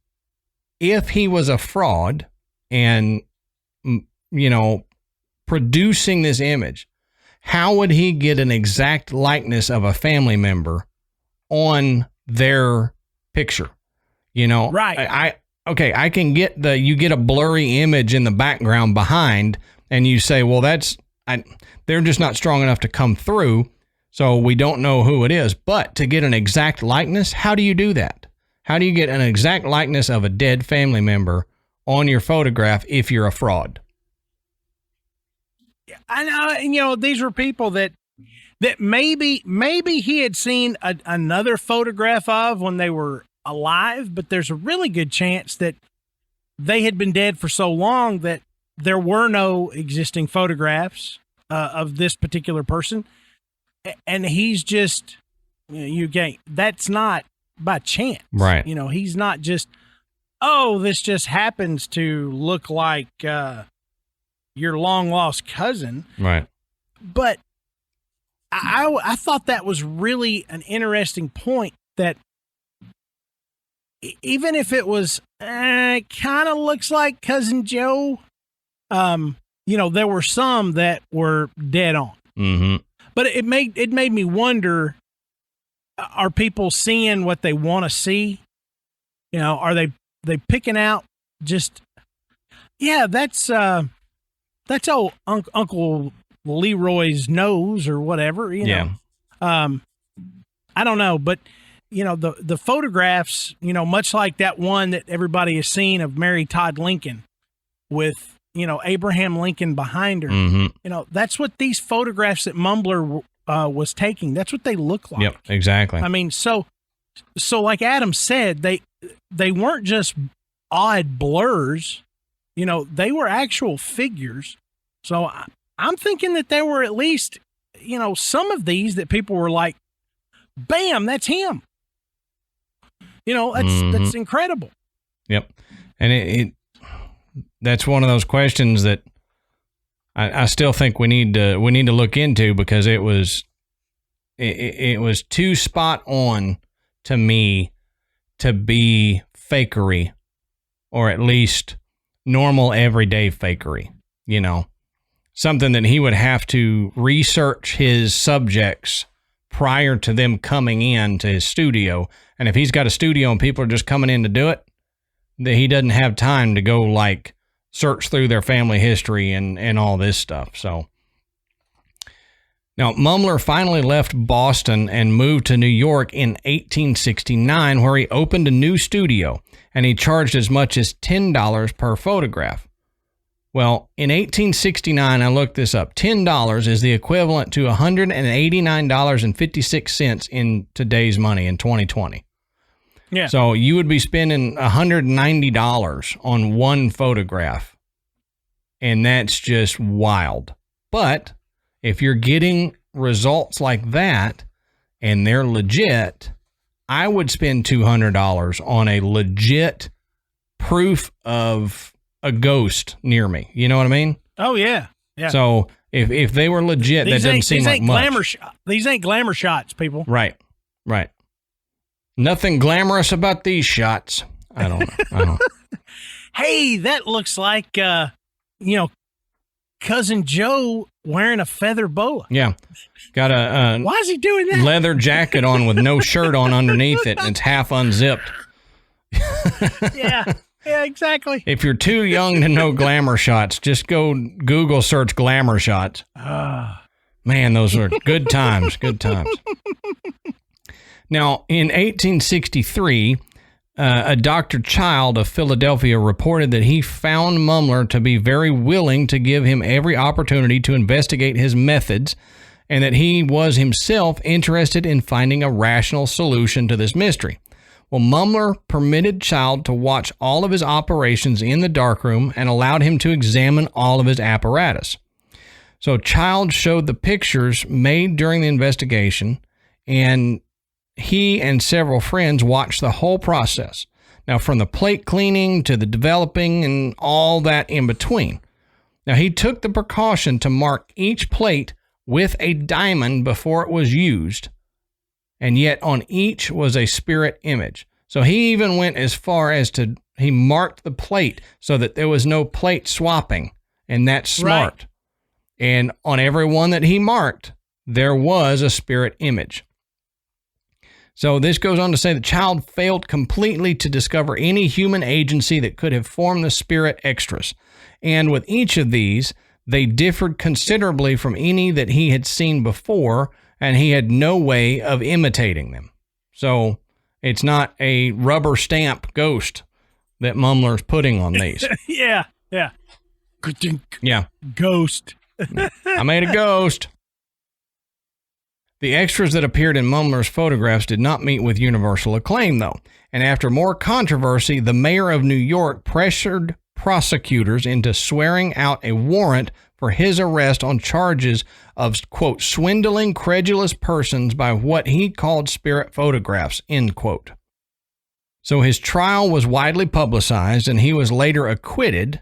if he was a fraud and, producing this image, how would he get an exact likeness of a family member on their picture? Right. I can get you get a blurry image in the background behind, and you say, well, they're just not strong enough to come through, so we don't know who it is. But to get an exact likeness, how do you do that? How do you get an exact likeness of a dead family member on your photograph if you're a fraud? I know, these were people that maybe he had seen another photograph of when they were alive, but there's a really good chance that they had been dead for so long that there were no existing photographs of this particular person. And he's just, that's not by chance. Right. He's not just, this just happens to look like, your long lost cousin. Right. But I thought that was really an interesting point, that even if it was kind of looks like Cousin Joe, there were some that were dead on. Mm-hmm. But it made me wonder, are people seeing what they want to see? Are they picking out just, that's old Uncle Leroy's nose or whatever, I don't know, but the photographs, much like that one that everybody has seen of Mary Todd Lincoln with, Abraham Lincoln behind her, mm-hmm. That's what these photographs that Mumler was taking, that's what they look like. Yep, exactly. I mean, so like Adam said, they weren't just odd blurs. They were actual figures. So I'm thinking that there were at least, some of these that people were like, bam, that's him. That's incredible. Yep. And that's one of those questions that I still think we need to look into, because it was too spot on to me to be fakery, or at least normal everyday fakery, something that he would have to research his subjects prior to them coming in to his studio. And if he's got a studio and people are just coming in to do it, that he doesn't have time to go search through their family history and all this stuff. So now Mumler finally left Boston and moved to New York in 1869, where he opened a new studio, and he charged as much as $10 per photograph. Well, in 1869, I looked this up, $10 is the equivalent to $189.56 in today's money in 2020. Yeah. So you would be spending $190 on one photograph, and that's just wild. But if you're getting results like that and they're legit, I would spend $200 on a legit proof of a ghost near me. You know what I mean? Oh, yeah. Yeah. So if they were legit, that doesn't seem like much. These ain't glamour shots, people. Right. Nothing glamorous about these shots. I don't know. Hey, that looks like, Cousin Joe wearing a feather boa. Yeah. Got a why is he doing that? Leather jacket on with no shirt on underneath it, and it's half unzipped. Yeah, exactly. If you're too young to know glamour shots, just go Google search glamour shots. Man, those are good times. Good times. Now, in 1863, a Dr. Child of Philadelphia reported that he found Mumbler to be very willing to give him every opportunity to investigate his methods, and that he was himself interested in finding a rational solution to this mystery. Well, Mumbler permitted Child to watch all of his operations in the darkroom and allowed him to examine all of his apparatus. So Child showed the pictures made during the investigation, and he and several friends watched the whole process. Now, from the plate cleaning to the developing and all that in between. Now, he took the precaution to mark each plate with a diamond before it was used, and yet on each was a spirit image. So he even went as far as he marked the plate so that there was no plate swapping, and that's smart. Right. And on every one that he marked, there was a spirit image. So this goes on to say the Child failed completely to discover any human agency that could have formed the spirit extras. And with each of these, they differed considerably from any that he had seen before, and he had no way of imitating them. So it's not a rubber stamp ghost that Mumbler's putting on these. Yeah. Yeah. Ghost. I made a ghost. The extras that appeared in Mumbler's photographs did not meet with universal acclaim, though. And after more controversy, the mayor of New York pressured prosecutors into swearing out a warrant for his arrest on charges of, quote, swindling credulous persons by what he called spirit photographs, end quote. So his trial was widely publicized, and he was later acquitted.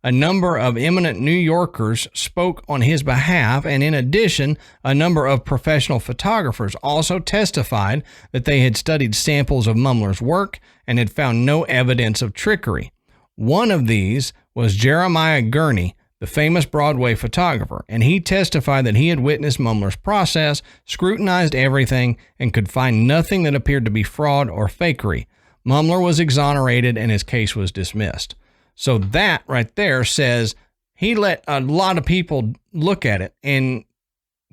A number of eminent New Yorkers spoke on his behalf, and in addition, a number of professional photographers also testified that they had studied samples of Mumbler's work and had found no evidence of trickery. One of these was Jeremiah Gurney, the famous Broadway photographer, and he testified that he had witnessed Mumbler's process, scrutinized everything, and could find nothing that appeared to be fraud or fakery. Mumbler was exonerated and his case was dismissed. So that right there says he let a lot of people look at it and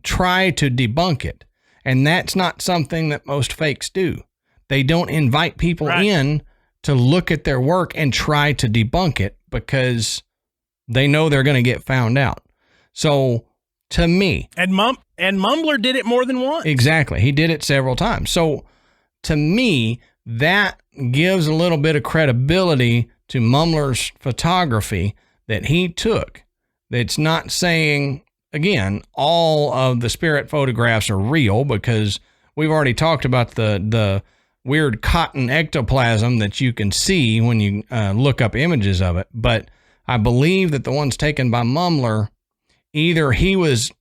try to debunk it. And that's not something that most fakes do. They don't invite people in to look at their work and try to debunk it because they know they're going to get found out. So to me... And Mumbler did it more than once. Exactly. He did it several times. So to me, that gives a little bit of credibility to Mumbler's photography that he took. It's not saying, again, all of the spirit photographs are real, because we've already talked about the weird cotton ectoplasm that you can see when you look up images of it. But I believe that the ones taken by Mumbler, either he was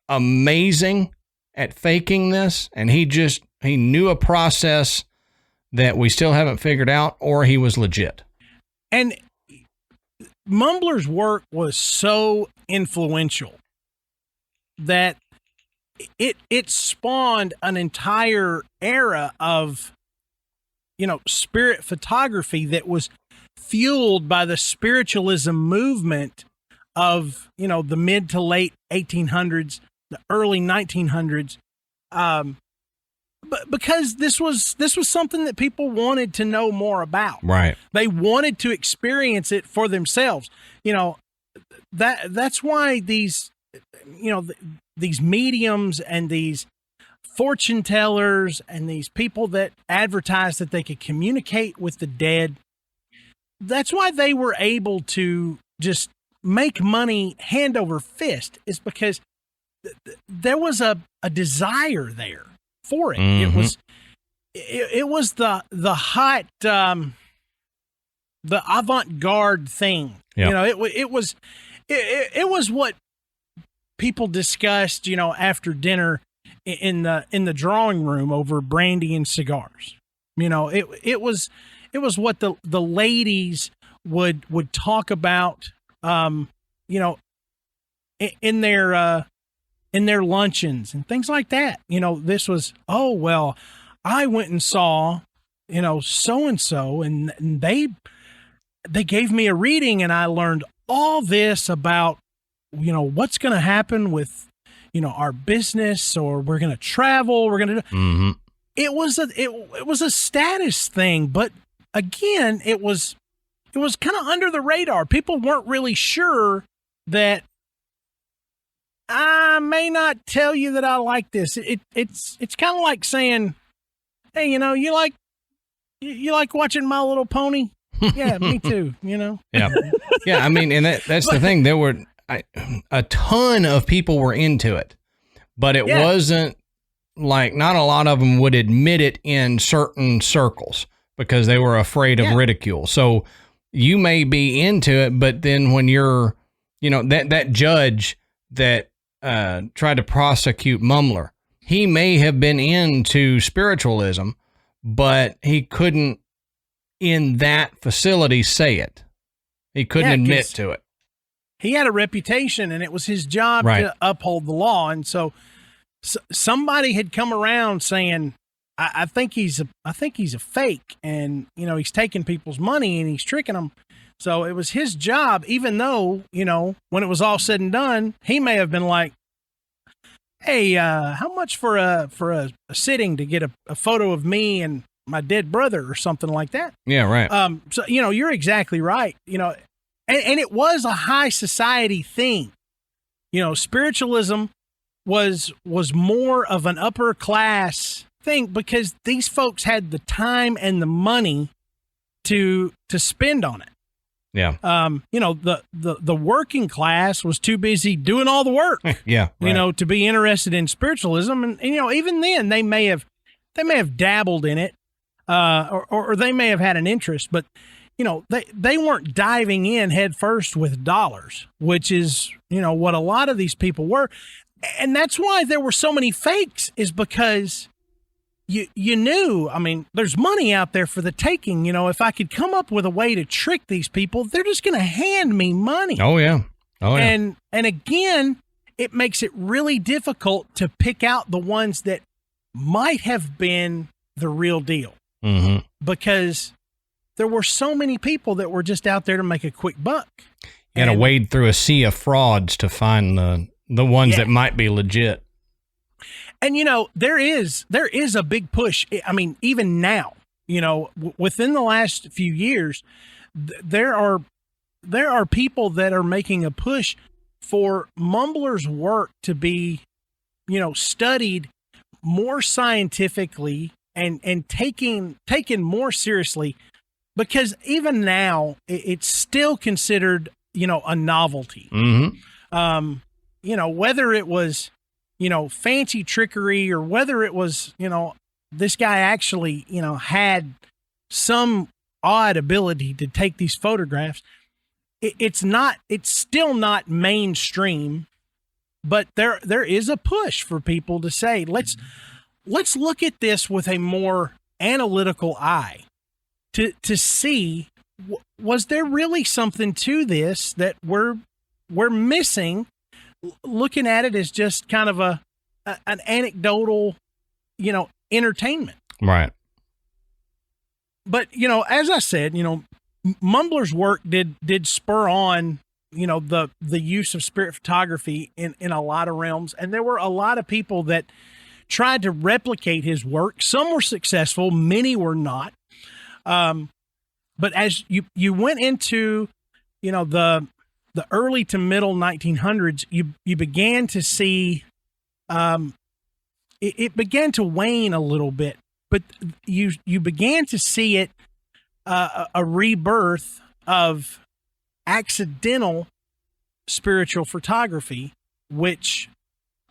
amazing at faking this and he knew a process that we still haven't figured out, or he was legit. And Mumbler's work was so influential that it spawned an entire era of, spirit photography that was fueled by the spiritualism movement of, the mid to late 1800s, the early 1900s. But because this was something that people wanted to know more about. Right. They wanted to experience it for themselves. That's why these mediums and these fortune tellers and these people that advertise that they could communicate with the dead, that's why they were able to just make money hand over fist, is because there was a desire there for it. Mm-hmm. It was the hot the avant-garde thing. Yep. You know, it was what people discussed, you know, after dinner in the drawing room over brandy and cigars. You know, it was what the ladies would talk about, you know, in their luncheons and things like that. You know, this was, oh, well, I went and saw, you know, so-and-so, and they gave me a reading, and I learned all this about, you know, what's going to happen with, you know, our business, or we're going to travel, we're going to do. Mm-hmm. It was a status thing, but again, it was kind of under the radar. People weren't really sure that I may not tell you that I like this. It's kind of like saying, hey, you know, you like watching My Little Pony? Yeah, me too, you know? Yeah. Yeah. I mean, and that's the thing. There were a ton of people were into it, but it wasn't like, not a lot of them would admit it in certain circles because they were afraid of ridicule. So you may be into it, but then when you're, you know, that judge that tried to prosecute Mumbler, he may have been into spiritualism, but he couldn't in that facility say it. He couldn't admit to it. He had a reputation, and it was his job to uphold the law. And so somebody had come around saying, I think he's a fake, and, you know, he's taking people's money and he's tricking them. So it was his job, even though, you know, when it was all said and done, he may have been like, hey, how much for a sitting to get a photo of me and my dead brother or something like that? Yeah, right. So, you know, you're exactly right. You know, and it was a high society thing. You know, spiritualism was more of an upper class thing because these folks had the time and the money to spend on it. Yeah. You know, the working class was too busy doing all the work. Yeah. Right. You know, to be interested in spiritualism, and you know, even then they may have dabbled in it, or they may have had an interest, but you know, they weren't diving in head first with dollars, which is, you know, what a lot of these people were. And that's why there were so many fakes, is because you knew, I mean, there's money out there for the taking. You know, if I could come up with a way to trick these people, they're just going to hand me money. Oh, yeah. Oh, yeah. And again, it makes it really difficult to pick out the ones that might have been the real deal. Mm-hmm. Because there were so many people that were just out there to make a quick buck. You had to wade through a sea of frauds to find the ones that might be legit. And, you know, there is a big push. I mean, even now, you know, within the last few years, there are people that are making a push for Mumbler's work to be, you know, studied more scientifically and taken more seriously, because even now it's still considered, you know, a novelty. Mm-hmm. You know, whether it was, you know, fancy trickery, or whether it was, you know, this guy actually, you know, had some odd ability to take these photographs. It's still not mainstream, but there is a push for people to say, let's look at this with a more analytical eye to see, was there really something to this that we're missing, looking at it as just kind of an anecdotal, you know, entertainment. Right. But, you know, as I said, you know, Mumbler's work did spur on, you know, the use of spirit photography in a lot of realms. And there were a lot of people that tried to replicate his work. Some were successful, many were not. But as you went into, you know, the early to middle 1900s, you began to see, it began to wane a little bit, but you began to see it, a rebirth of accidental spiritual photography, which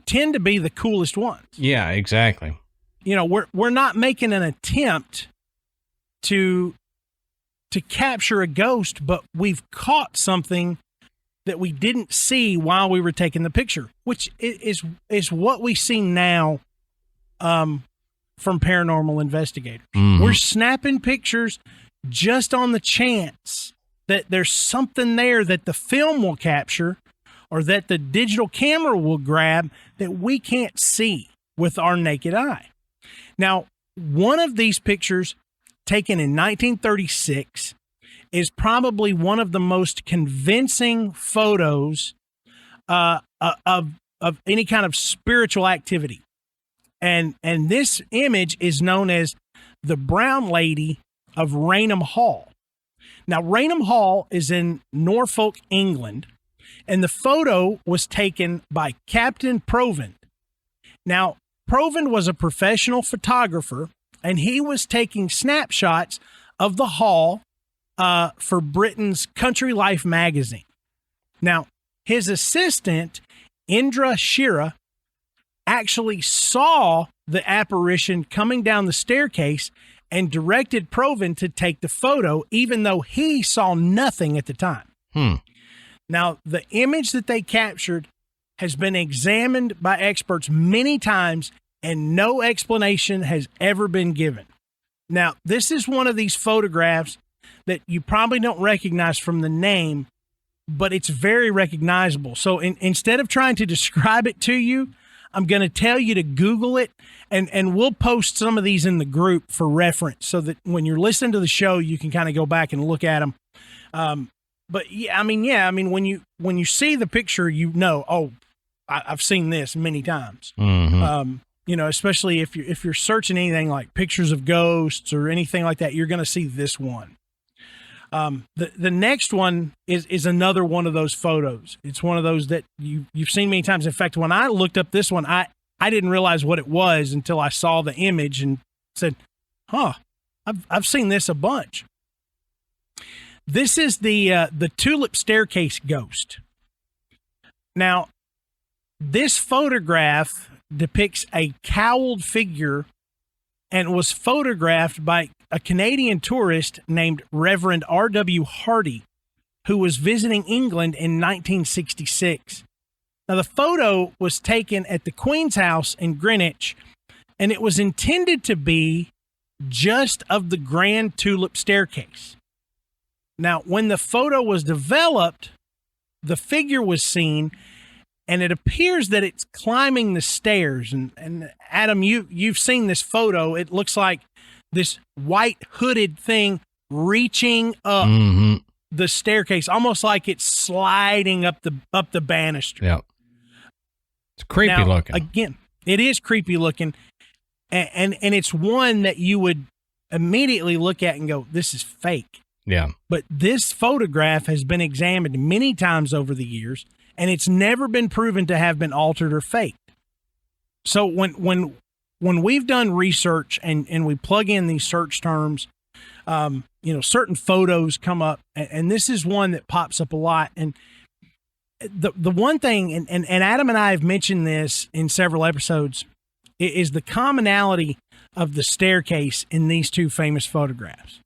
tend to be the coolest ones. Yeah, exactly. You know, we're not making an attempt to to capture a ghost, but we've caught something that we didn't see while we were taking the picture, which is what we see now from paranormal investigators. Mm-hmm. We're snapping pictures just on the chance that there's something there that the film will capture or that the digital camera will grab that we can't see with our naked eye. Now, one of these pictures taken in 1936 is probably one of the most convincing photos of any kind of spiritual activity. And this image is known as the Brown Lady of Rainham Hall. Now, Rainham Hall is in Norfolk, England, and the photo was taken by Captain Provand. Now, Provand was a professional photographer, and he was taking snapshots of the hall for Britain's Country Life magazine. Now, his assistant, Indra Shira, actually saw the apparition coming down the staircase and directed Provand to take the photo, even though he saw nothing at the time. Now, the image that they captured has been examined by experts many times, and no explanation has ever been given. Now, this is one of these photographs that you probably don't recognize from the name, but it's very recognizable. So instead of trying to describe it to you, I'm going to tell you to Google it, and we'll post some of these in the group for reference so that when you're listening to the show, you can kind of go back and look at them. But yeah, I mean, when you see the picture, you know, oh, I've seen this many times. Mm-hmm. You know, especially if you're searching anything like pictures of ghosts or anything like that, you're going to see this one. The next one is another one of those photos. It's one of those that you've seen many times. In fact, when I looked up this one, I didn't realize what it was until I saw the image and said, I've seen this a bunch. This is the tulip staircase ghost. Now, this photograph depicts a cowled figure and was photographed by a Canadian tourist named Reverend R.W. Hardy, who was visiting England in 1966. Now, the photo was taken at the Queen's House in Greenwich, and it was intended to be just of the Grand Tulip Staircase. Now, when the photo was developed, the figure was seen, and it appears that it's climbing the stairs. And Adam, you've seen this photo. It looks like this white hooded thing reaching up the staircase, almost like it's sliding up the banister. Yeah, it's creepy looking. Again, it is creepy looking, and it's one that you would immediately look at and go, "This is fake." Yeah. But this photograph has been examined many times over the years, and it's never been proven to have been altered or faked. So when we've done research and we plug in these search terms, certain photos come up, and this is one that pops up a lot. And the one thing, and Adam and I have mentioned this in several episodes, is the commonality of the staircase in these two famous photographs.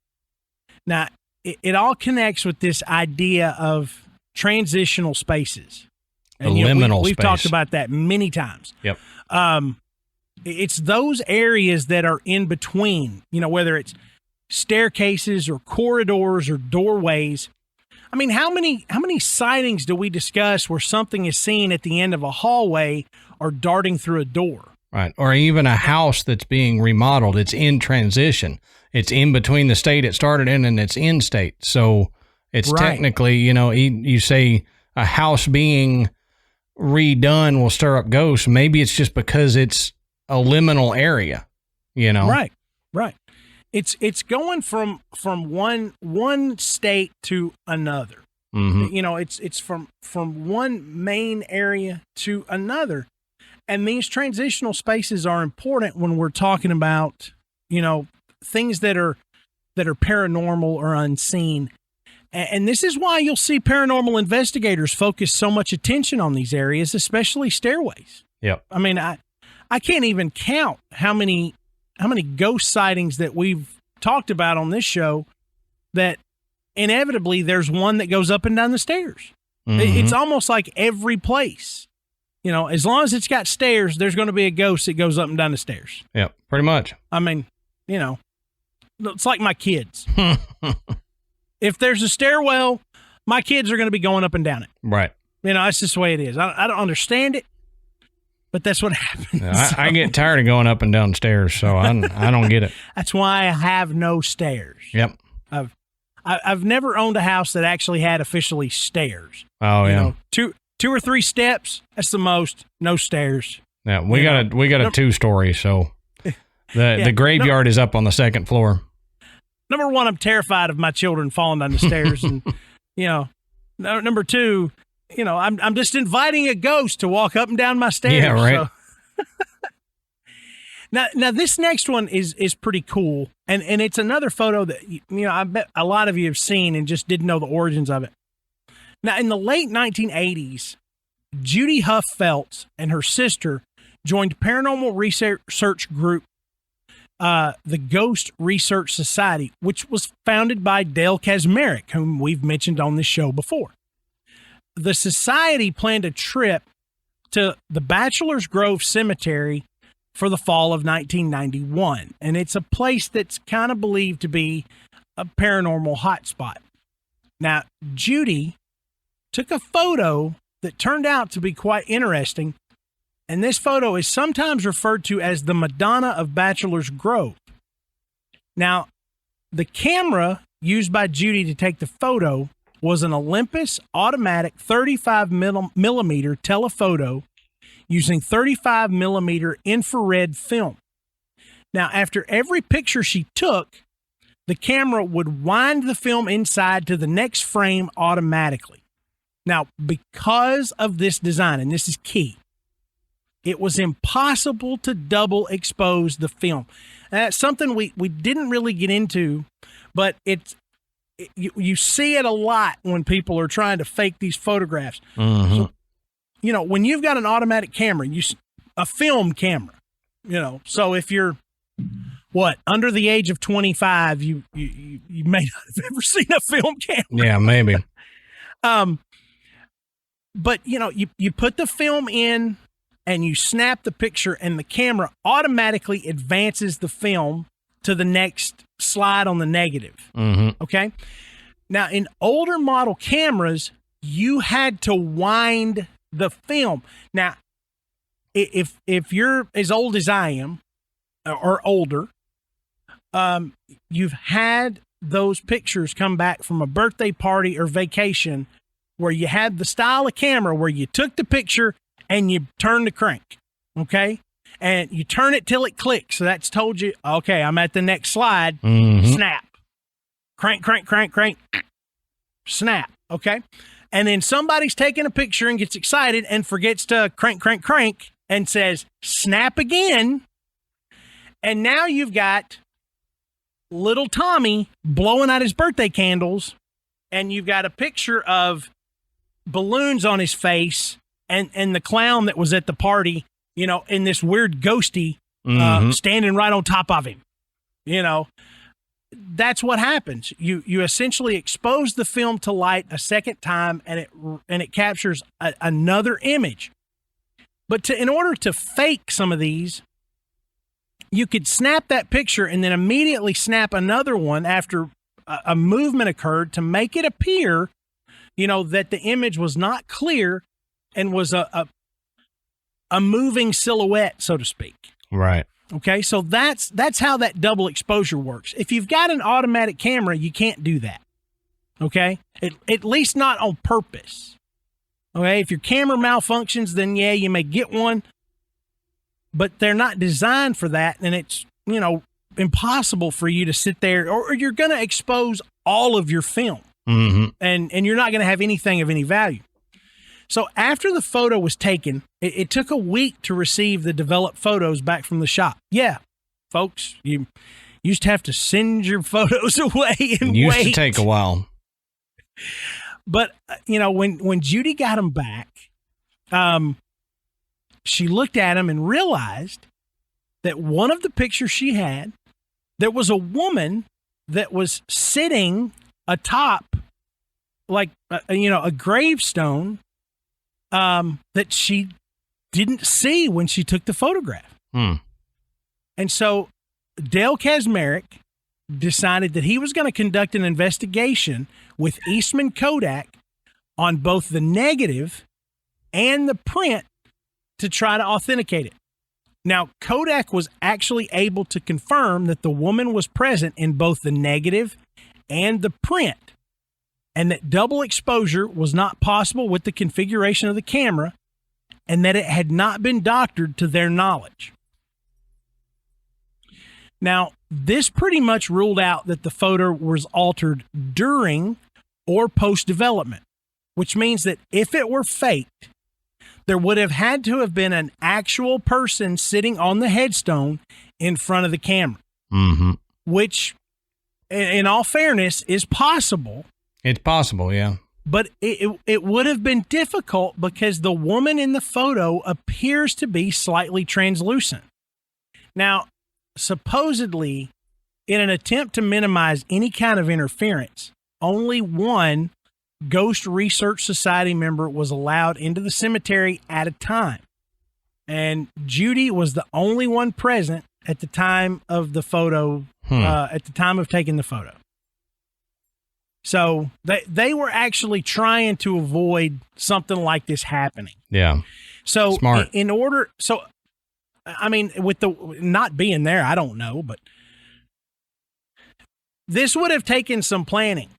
Now, it all connects with this idea of transitional spaces. And, liminal we've space. talked about that many times. Yep. It's those areas that are in between, whether it's staircases or corridors or doorways. I mean, how many sightings do we discuss where something is seen at the end of a hallway or darting through a door? Right. Or even a house that's being remodeled. It's in transition. It's in between the state it started in and its end state. So it's technically, you say a house being redone will stir up ghosts. Maybe it's just because it's a liminal area, Right. It's going from one state to another. Mm-hmm. It's from one main area to another. And these transitional spaces are important when we're talking about, things that are paranormal or unseen. And this is why you'll see paranormal investigators focus so much attention on these areas, especially stairways. Yep. I mean, I can't even count how many ghost sightings that we've talked about on this show that inevitably there's one that goes up and down the stairs. Mhm. It's almost like every place, as long as it's got stairs, there's going to be a ghost that goes up and down the stairs. Yep, pretty much. I mean, it's like my kids. If there's a stairwell, my kids are going to be going up and down it. Right. That's just the way it is. I don't understand it, but that's what happens. Yeah, I get tired of going up and down stairs, so I don't get it. That's why I have no stairs. Yep. I've never owned a house that actually had officially stairs. Oh, yeah. Two or three steps, that's the most. No stairs. Yeah, we got a 2-story, so the graveyard is up on the second floor. Number one, I'm terrified of my children falling down the stairs, and number two, I'm just inviting a ghost to walk up and down my stairs. Yeah, right. So. Now this next one is pretty cool, and it's another photo that I bet a lot of you have seen and just didn't know the origins of it. Now, in the late 1980s, Judy Huff Felts and her sister joined paranormal research group, the Ghost Research Society, which was founded by Dale Kaczmarek, whom we've mentioned on this show before. The society planned a trip to the Bachelor's Grove Cemetery for the fall of 1991, and it's a place that's kind of believed to be a paranormal hotspot. Now, Judy took a photo that turned out to be quite interesting, and this photo is sometimes referred to as the Madonna of Bachelor's Grove. Now, the camera used by Judy to take the photo was an Olympus automatic 35 millimeter telephoto using 35 millimeter infrared film. Now, after every picture she took, the camera would wind the film inside to the next frame automatically. Now, because of this design, and this is key, it was impossible to double expose the film. That's something we didn't really get into, but you see it a lot when people are trying to fake these photographs. Mm-hmm. So, when you've got an automatic camera, a film camera, so if you're under the age of 25, you may not have ever seen a film camera. Yeah, maybe. But you put the film in and you snap the picture, and the camera automatically advances the film to the next slide on the negative. Mm-hmm. Okay. Now, in older model cameras, you had to wind the film. Now, if you're as old as I am or older, you've had those pictures come back from a birthday party or vacation where you had the style of camera where you took the picture and you turn the crank, okay? And you turn it till it clicks. So that's told you, okay, I'm at the next slide. Mm-hmm. Snap. Crank, crank, crank, crank. Snap, okay? And then somebody's taking a picture and gets excited and forgets to crank, crank, crank and says, snap again. And now you've got little Tommy blowing out his birthday candles, and you've got a picture of balloons on his face and the clown that was at the party, in this weird ghosty standing right on top of him. That's what happens. You essentially expose the film to light a second time, and it captures another image. But in order to fake some of these, you could snap that picture and then immediately snap another one after a movement occurred to make it appear, that the image was not clear and was a moving silhouette, so to speak. Right. Okay, so that's how that double exposure works. If you've got an automatic camera, you can't do that. Okay, at least not on purpose. Okay, if your camera malfunctions, then yeah, you may get one, but they're not designed for that, and it's impossible for you to sit there, or you're going to expose all of your film, and you're not going to have anything of any value. So after the photo was taken, it took a week to receive the developed photos back from the shop. Yeah, folks, you used to have to send your photos away and wait. Used to take a while. But, when Judy got them back, she looked at them and realized that one of the pictures she had, there was a woman that was sitting atop, like, a gravestone that she didn't see when she took the photograph. And so Dale Kaczmarek decided that he was going to conduct an investigation with Eastman Kodak on both the negative and the print to try to authenticate it. Now, Kodak was actually able to confirm that the woman was present in both the negative and the print, and that double exposure was not possible with the configuration of the camera, and that it had not been doctored to their knowledge. Now, this pretty much ruled out that the photo was altered during or post-development, which means that if it were faked, there would have had to have been an actual person sitting on the headstone in front of the camera, which, in all fairness, is possible. It's possible, yeah. But it would have been difficult because the woman in the photo appears to be slightly translucent. Now, supposedly, in an attempt to minimize any kind of interference, only one Ghost Research Society member was allowed into the cemetery at a time. And Judy was the only one present at the time of the photo, at the time of taking the photo. So they were actually trying to avoid something like this happening. Yeah. So smart. I mean, with the not being there, I don't know, but this would have taken some planning.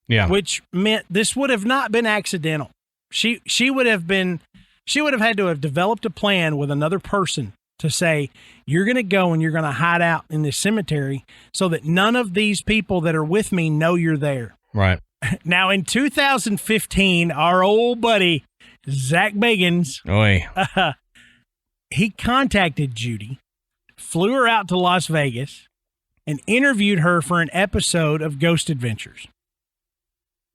Yeah. Which meant this would have not been accidental. She would have had to have developed a plan with another person to say, you're going to go and you're going to hide out in this cemetery so that none of these people that are with me know you're there. Right. Now, in 2015, our old buddy, Zach Bagans, he contacted Judy, flew her out to Las Vegas, and interviewed her for an episode of Ghost Adventures.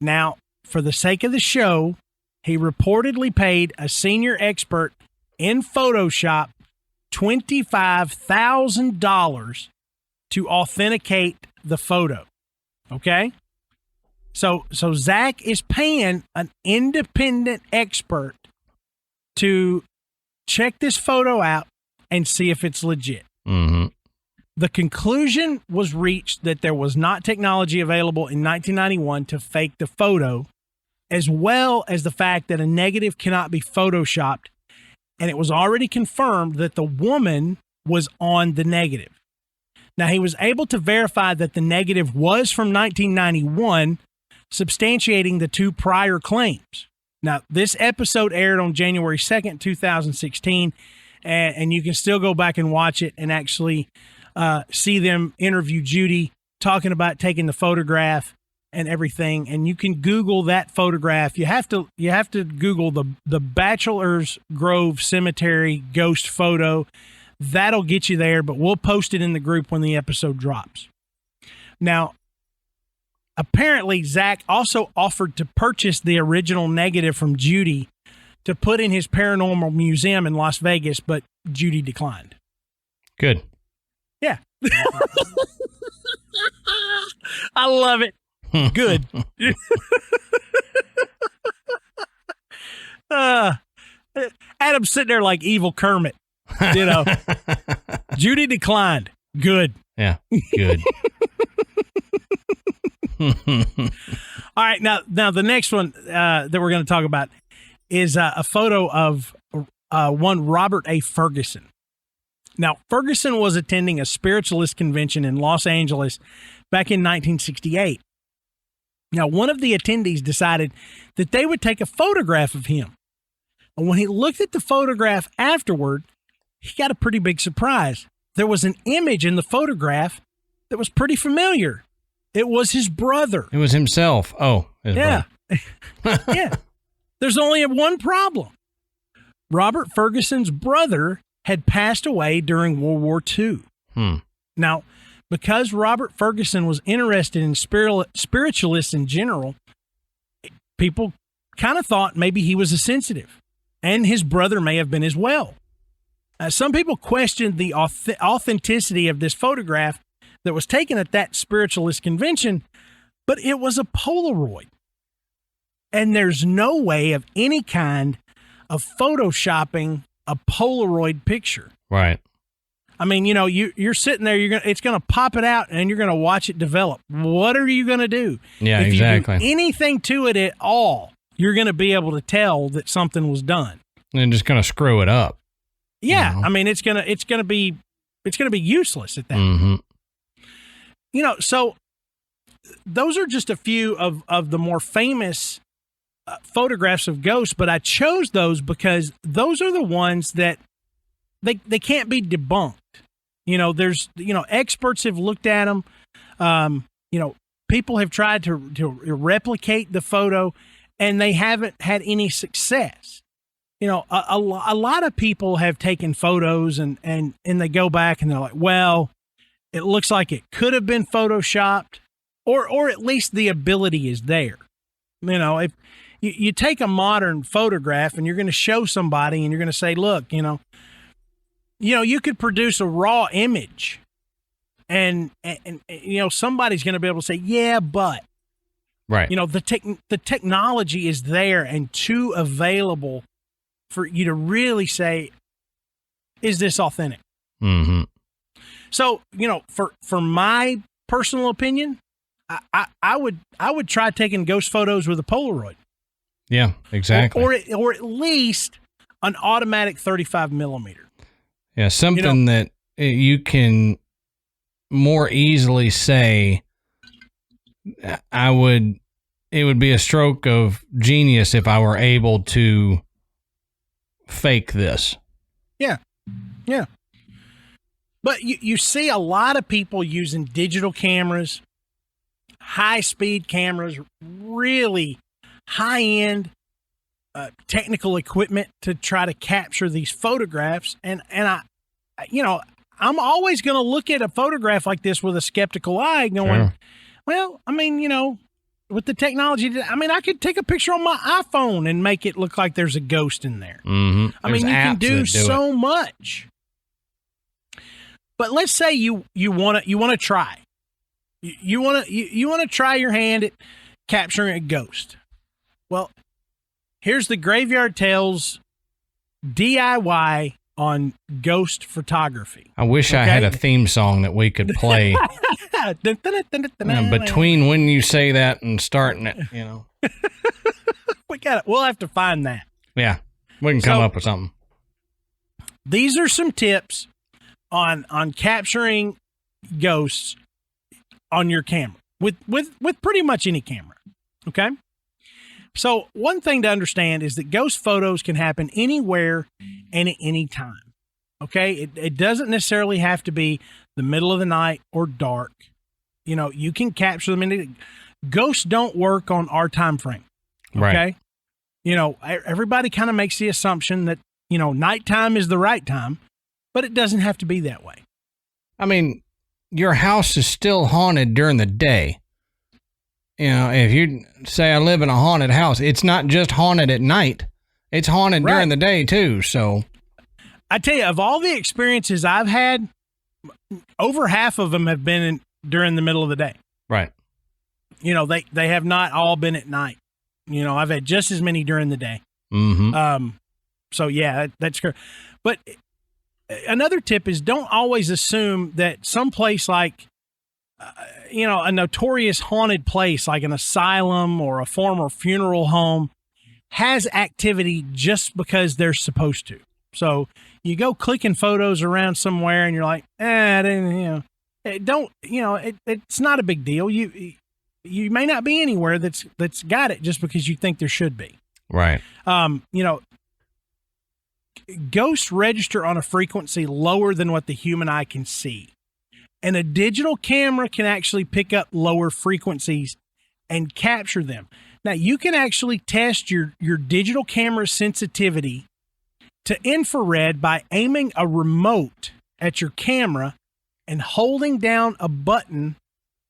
Now, for the sake of the show, he reportedly paid a senior expert in Photoshop $25,000 to authenticate the photo. Okay? So Zach is paying an independent expert to check this photo out and see if it's legit. The conclusion was reached that there was not technology available in 1991 to fake the photo, as well as the fact that a negative cannot be photoshopped, and it was already confirmed that the woman was on the negative. Now, he was able to verify that the negative was from 1991, substantiating the two prior claims. Now, this episode aired on January 2nd, 2016, and you can still go back and watch it and actually see them interview Judy talking about taking the photograph and everything. And you can Google that photograph. You have to Google the Bachelor's Grove Cemetery ghost photo. That'll get you there, but we'll post it in the group when the episode drops. Now, apparently, Zach also offered to purchase the original negative from Judy to put in his paranormal museum in Las Vegas, but Judy declined. Good. Yeah. I love it. Good. Adam's sitting there like evil Kermit, you know. Judy declined. Good. Yeah, good. All right, now the next one that we're going to talk about is a photo of one Robert A. Ferguson. Now, Ferguson was attending a spiritualist convention in Los Angeles back in 1968. Now, one of the attendees decided that they would take a photograph of him. And when he looked at the photograph afterward, he got a pretty big surprise. There was an image in the photograph that was pretty familiar. It was his brother. It was himself. Oh, his brother. Yeah. There's only one problem. Robert Ferguson's brother had passed away during World War II. Now, because Robert Ferguson was interested in spiritualists in general, people kind of thought maybe he was a sensitive, and his brother may have been as well. Some people questioned the authenticity of this photograph that was taken at that spiritualist convention, but it was a Polaroid. And there's no way of any kind of photoshopping a Polaroid picture. Right. I mean, you know, you're sitting there, it's going to pop it out and you're going to watch it develop. What are you going to do? Yeah, if exactly. You do anything to it at all, you're going to be able to tell that something was done. And just going to screw it up. Yeah. You know? I mean, it's going to be useless at that Mm-hmm. point. You know, so those are just a few of the more famous photographs of ghosts, but I chose those because those are the ones that they can't be debunked. You know, there's, you know, experts have looked at them. You know, people have tried to replicate the photo and they haven't had any success. You know, a lot of people have taken photos and they go back and they're like, well, it looks like it could have been photoshopped, or at least the ability is there. You know, if you take a modern photograph and you're going to show somebody and you're going to say, look, you know, you could produce a raw image and you know, somebody's going to be able to say, yeah, but Right. you know, the technology is there and too available for you to really say, is this authentic? Mm-hmm. So, you know, for my personal opinion, I would try taking ghost photos with a Polaroid. Yeah, exactly. Or at least an automatic 35 millimeter. Yeah, something that you can more easily say, it would be a stroke of genius if I were able to fake this. Yeah. Yeah. But you see a lot of people using digital cameras, high-speed cameras, really high-end technical equipment to try to capture these photographs. And I, you know, I'm always going to look at a photograph like this with a skeptical eye going, Sure. Well, I mean, you know, with the technology, I mean, I could take a picture on my iPhone and make it look like there's a ghost in there. Mm-hmm. I mean, you can do so much. But let's say you want to try. You want to try your hand at capturing a ghost. Well, here's the Graveyard Tales DIY on ghost photography. I wish I had a theme song that we could play between when you say that and starting it, you know. We'll have to find that. Yeah, we can come up with something. These are some tips on capturing ghosts on your camera with pretty much any camera. Okay. So one thing to understand is that ghost photos can happen anywhere and at any time. Okay. It doesn't necessarily have to be the middle of the night or dark. You know, you can capture them ghosts don't work on our time frame. Okay. Right. You know, everybody kind of makes the assumption that, you know, nighttime is the right time, but it doesn't have to be that way. I mean, your house is still haunted during the day. You know, if you say I live in a haunted house, it's not just haunted at night. It's haunted during the day too. So I tell you, of all the experiences I've had, over half of them have been during the middle of the day. Right. You know, they have not all been at night. You know, I've had just as many during the day. Mm-hmm. So yeah, that's correct. But another tip is don't always assume that some place like, you know, a notorious haunted place like an asylum or a former funeral home has activity just because they're supposed to. So you go clicking photos around somewhere and you're like, I didn't, you know, it's not a big deal. You may not be anywhere that's got it just because you think there should be. Right. You know, ghosts register on a frequency lower than what the human eye can see. And a digital camera can actually pick up lower frequencies and capture them. Now, you can actually test your digital camera sensitivity to infrared by aiming a remote at your camera and holding down a button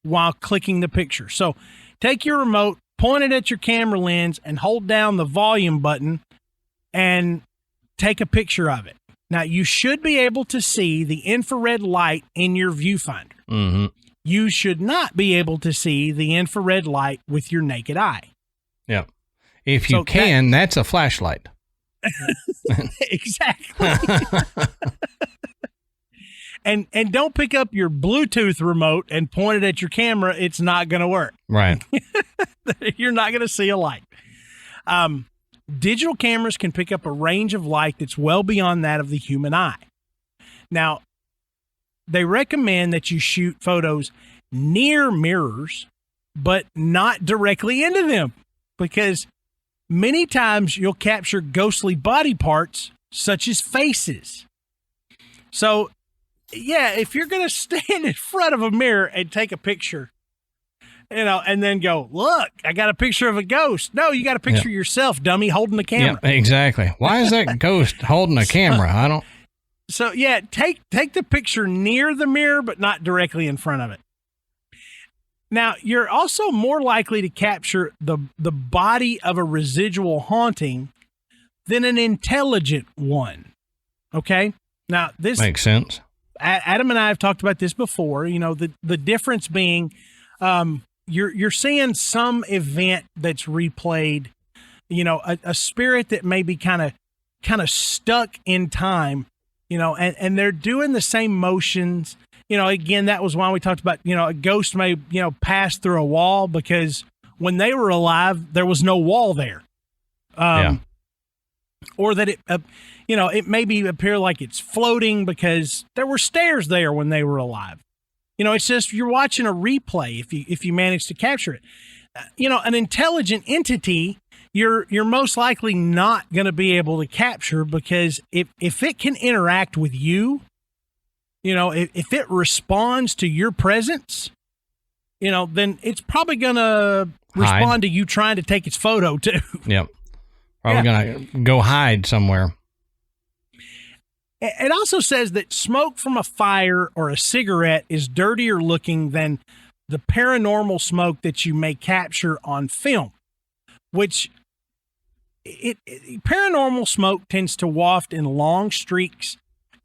while clicking the picture. So take your remote, point it at your camera lens, and hold down the volume button and take a picture of it. Now, you should be able to see the infrared light in your viewfinder. Mm-hmm. you should not be able to see the infrared light with your naked eye. Yeah. If you that's a flashlight. Exactly. And don't pick up your Bluetooth remote and point it at your camera. It's not going to work. Right. You're not going to see a light. Digital cameras can pick up a range of light that's well beyond that of the human eye. Now, they recommend that you shoot photos near mirrors, but not directly into them, because many times you'll capture ghostly body parts, such as faces. So, yeah, if you're going to stand in front of a mirror and take a picture, and then go, look, I got a picture of a ghost. No, you got a picture of yourself, dummy, holding the camera. Yeah, exactly. Why is that ghost holding a camera? I don't. So, yeah, take the picture near the mirror, but not directly in front of it. Now, you're also more likely to capture the body of a residual haunting than an intelligent one. Okay? Now, this makes sense. Adam and I have talked about this before. The difference being you're seeing some event that's replayed, a spirit that may be kind of stuck in time, and they're doing the same motions. Again, that was why we talked about, a ghost may, pass through a wall because when they were alive, there was no wall there. Or that it maybe appear like it's floating because there were stairs there when they were alive. It's just you're watching a replay if you manage to capture it. An intelligent entity, you're most likely not going to be able to capture, because if it can interact with you, if it responds to your presence, then it's probably going to respond to you trying to take its photo too. Yep. Probably going to go hide somewhere. It also says that smoke from a fire or a cigarette is dirtier looking than the paranormal smoke that you may capture on film, which paranormal smoke tends to waft in long streaks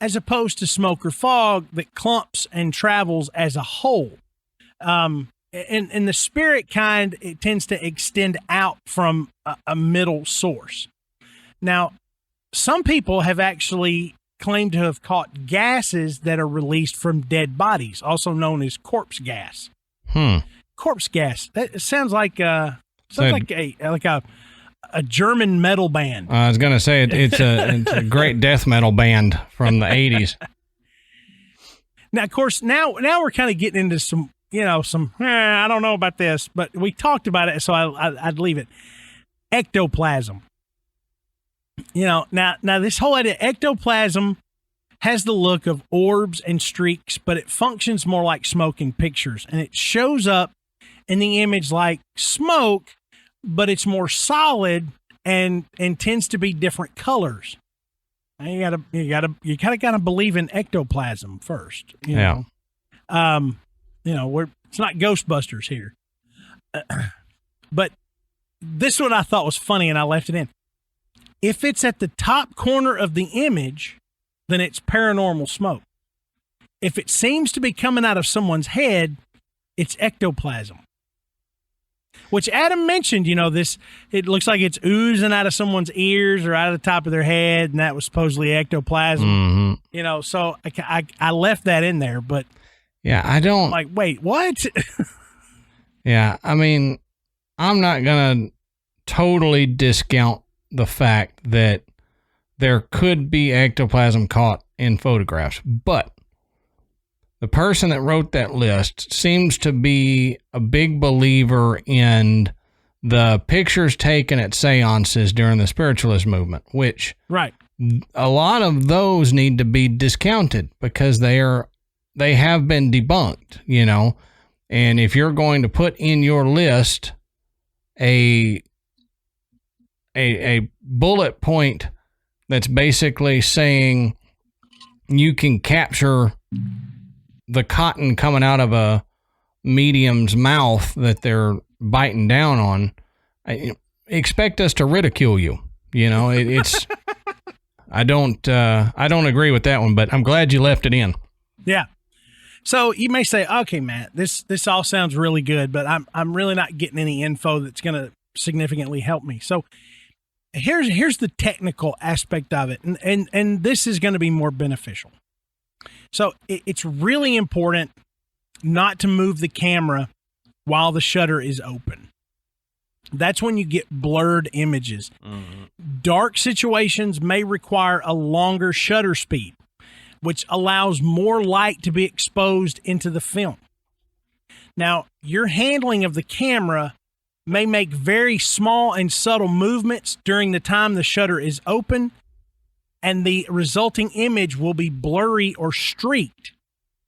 as opposed to smoke or fog that clumps and travels as a whole. And the spirit kind, it tends to extend out from a middle source. Now, some people have actually claimed to have caught gases that are released from dead bodies, also known as corpse gas. Corpse gas. That sounds like a German metal band. I was going to say it's a great death metal band from the 80s. Now, of course, now we're kind of getting into some, I don't know about this, but we talked about it, so I'd leave it. Ectoplasm. Now this whole idea, ectoplasm has the look of orbs and streaks, but it functions more like smoke in pictures, and it shows up in the image like smoke, but it's more solid and tends to be different colors. And you kind of gotta believe in ectoplasm first. You know? It's not Ghostbusters here. But this one I thought was funny, and I left it in. If it's at the top corner of the image, then it's paranormal smoke. If it seems to be coming out of someone's head, it's ectoplasm. Which Adam mentioned, it looks like it's oozing out of someone's ears or out of the top of their head, and that was supposedly ectoplasm. Mm-hmm. So I left that in there, but yeah, I don't like, wait, what? Yeah, I mean, I'm not going to totally discount the fact that there could be ectoplasm caught in photographs, but the person that wrote that list seems to be a big believer in the pictures taken at seances during the spiritualist movement, which a lot of those need to be discounted because they have been debunked, and if you're going to put in your list a bullet point that's basically saying you can capture the cotton coming out of a medium's mouth that they're biting down on, expect us to ridicule you. It's I don't agree with that one, but I'm glad you left it in. Yeah. So you may say, okay, Matt, this all sounds really good, but I'm really not getting any info that's going to significantly help me. So here's the technical aspect of it, and this is going to be more beneficial. So it's really important not to move the camera while the shutter is open. That's when you get blurred images. Mm-hmm. Dark situations may require a longer shutter speed, which allows more light to be exposed into the film. Now, your handling of the camera may make very small and subtle movements during the time the shutter is open, and the resulting image will be blurry or streaked.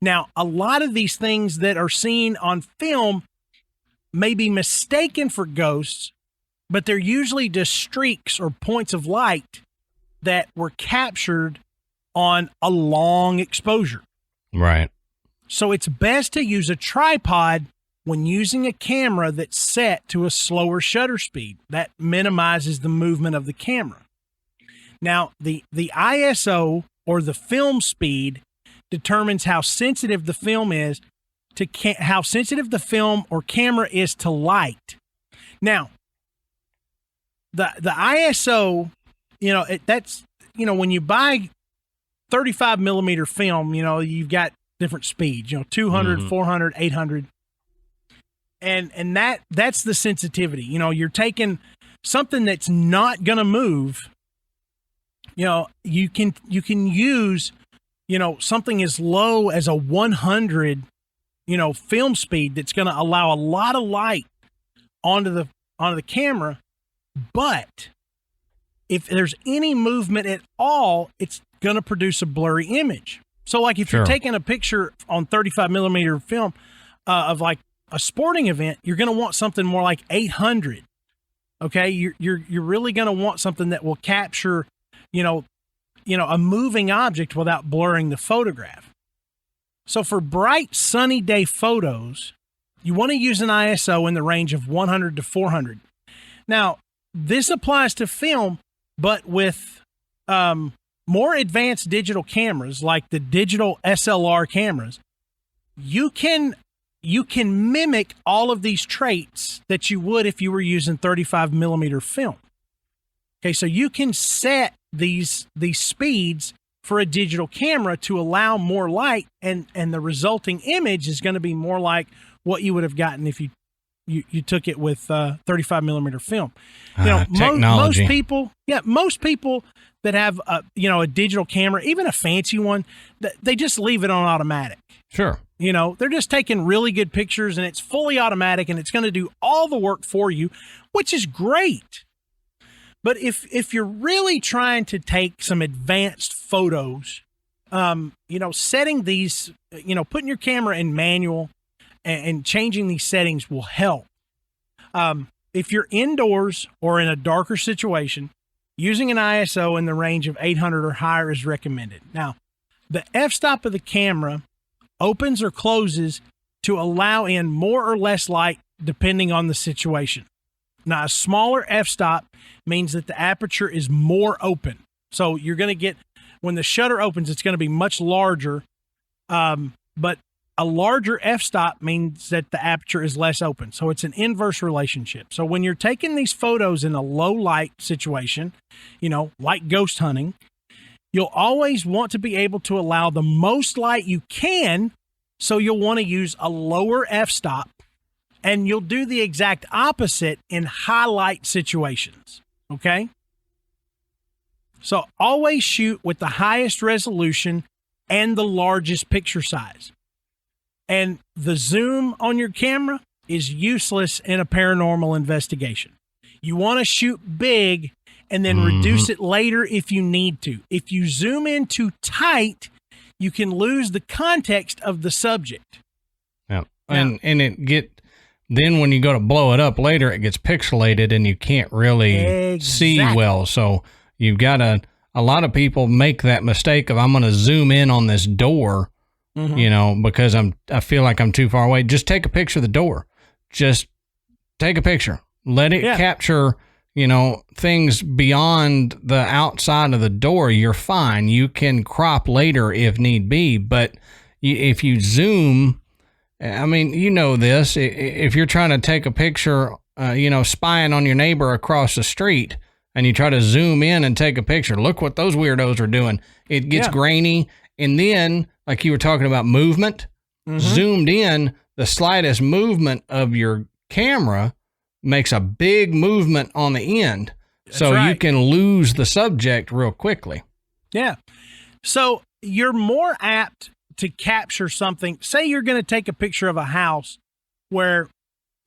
Now, a lot of these things that are seen on film may be mistaken for ghosts, but they're usually just streaks or points of light that were captured on a long exposure. Right. So it's best to use a tripod when using a camera that's set to a slower shutter speed. That minimizes the movement of the camera. Now, the ISO, or the film speed, determines how sensitive the film is to how sensitive the film or camera is to light. Now, the ISO, that's when you buy 35 millimeter film, you've got different speeds, 200, 400, 800. And that's the sensitivity. You're taking something that's not going to move. You can use, something as low as a 100, film speed that's going to allow a lot of light onto the camera. But if there's any movement at all, it's going to produce a blurry image. So like if you're taking a picture on 35 millimeter film of like a sporting event, you're going to want something more like 800. Okay. You're really going to want something that will capture, a moving object without blurring the photograph. So for bright sunny day photos, you want to use an ISO in the range of 100 to 400. Now, this applies to film, but with more advanced digital cameras like the digital SLR cameras, you can mimic all of these traits that you would if you were using 35 millimeter film. Okay, so you can set these speeds for a digital camera to allow more light, and the resulting image is going to be more like what you would have gotten if you took it with 35 millimeter film. Technology. Most people that have a digital camera, even a fancy one, they just leave it on automatic. Sure. They're just taking really good pictures, and it's fully automatic, and it's going to do all the work for you, which is great. But if you're really trying to take some advanced photos, setting these, putting your camera in manual and changing these settings will help. If you're indoors or in a darker situation, using an ISO in the range of 800 or higher is recommended. Now, the f-stop of the camera opens or closes to allow in more or less light depending on the situation. Now, a smaller f-stop means that the aperture is more open. So you're going to get, when the shutter opens, it's going to be much larger, but a larger f-stop means that the aperture is less open. So it's an inverse relationship. So when you're taking these photos in a low light situation, like ghost hunting, you'll always want to be able to allow the most light you can. So you'll want to use a lower f-stop, and you'll do the exact opposite in high light situations. Okay. So always shoot with the highest resolution and the largest picture size. And the zoom on your camera is useless in a paranormal investigation. You want to shoot big and then reduce it later if you need to. If you zoom in too tight, you can lose the context of the subject. Yeah. And then when you go to blow it up later, it gets pixelated and you can't really see well. So you've got a lot of people make that mistake of, I'm going to zoom in on this door, because I feel like I'm too far away. Just take a picture of the door. Just take a picture. Let it capture, things beyond the outside of the door. You're fine. You can crop later if need be, but if you zoom, I mean, you know this, if you're trying to take a picture, spying on your neighbor across the street, and you try to zoom in and take a picture, look what those weirdos are doing. It gets grainy. And then, like you were talking about movement, zoomed in, the slightest movement of your camera makes a big movement on the end. So you can lose the subject real quickly. Yeah. So you're more apt to capture something. Say you're going to take a picture of a house where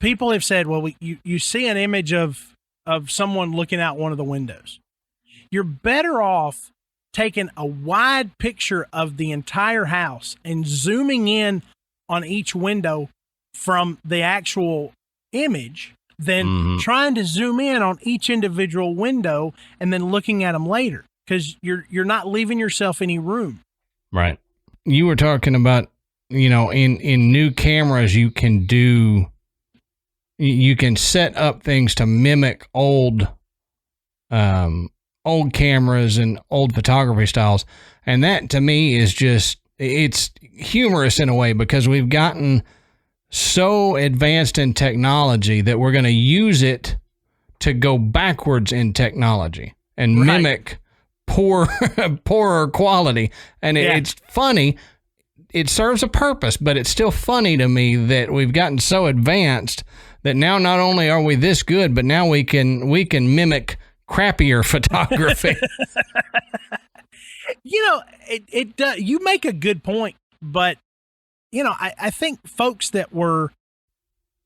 people have said, well, you see an image of someone looking out one of the windows. You're better off taking a wide picture of the entire house and zooming in on each window from the actual image than trying to zoom in on each individual window and then looking at them later, because you're not leaving yourself any room. Right. You were talking about, in new cameras, you can set up things to mimic old cameras and old photography styles. And that to me is it's humorous in a way, because we've gotten so advanced in technology that we're going to use it to go backwards in technology and mimic poorer quality. And it's funny. It serves a purpose, but it's still funny to me that we've gotten so advanced that now not only are we this good, but now we can mimic crappier photography. You make a good point, but I think folks that were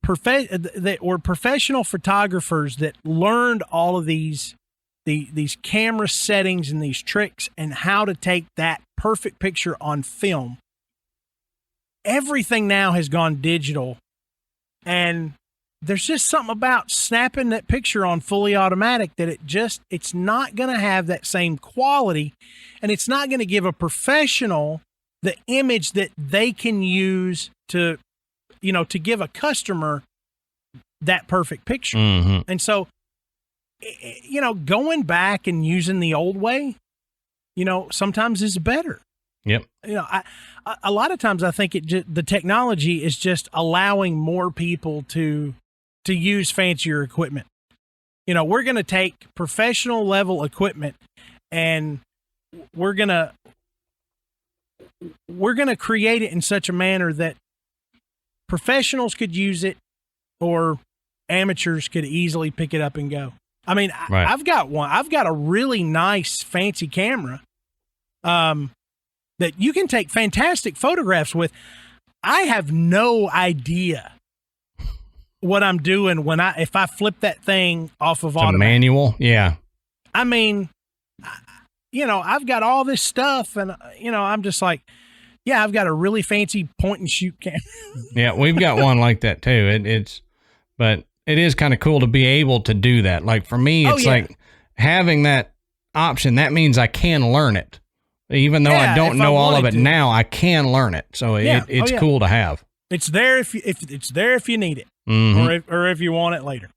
professional photographers that learned all of these camera settings and these tricks and how to take that perfect picture on film. Everything now has gone digital, and there's just something about snapping that picture on fully automatic that it's not going to have that same quality, and it's not going to give a professional the image that they can use to give a customer that perfect picture. And so, going back and using the old way, sometimes is better. Yep. A lot of times I think the technology is just allowing more people to use fancier equipment. We're going to take professional level equipment and we're going to create it in such a manner that professionals could use it or amateurs could easily pick it up and go. I mean, I've got a really nice fancy camera that you can take fantastic photographs with. I have no idea what I'm doing if I flip that thing off of automatic. Manual. Yeah. I mean, I've got all this stuff and, I'm just like, yeah, I've got a really fancy point and shoot camera. Yeah. We've got one like that too. But it is kind of cool to be able to do that. Like for me, it's like having that option. That means I can learn it. Even though I don't know all of it now, I can learn it. So it's cool to have. It's there if it's there if you need it, or if you want it later.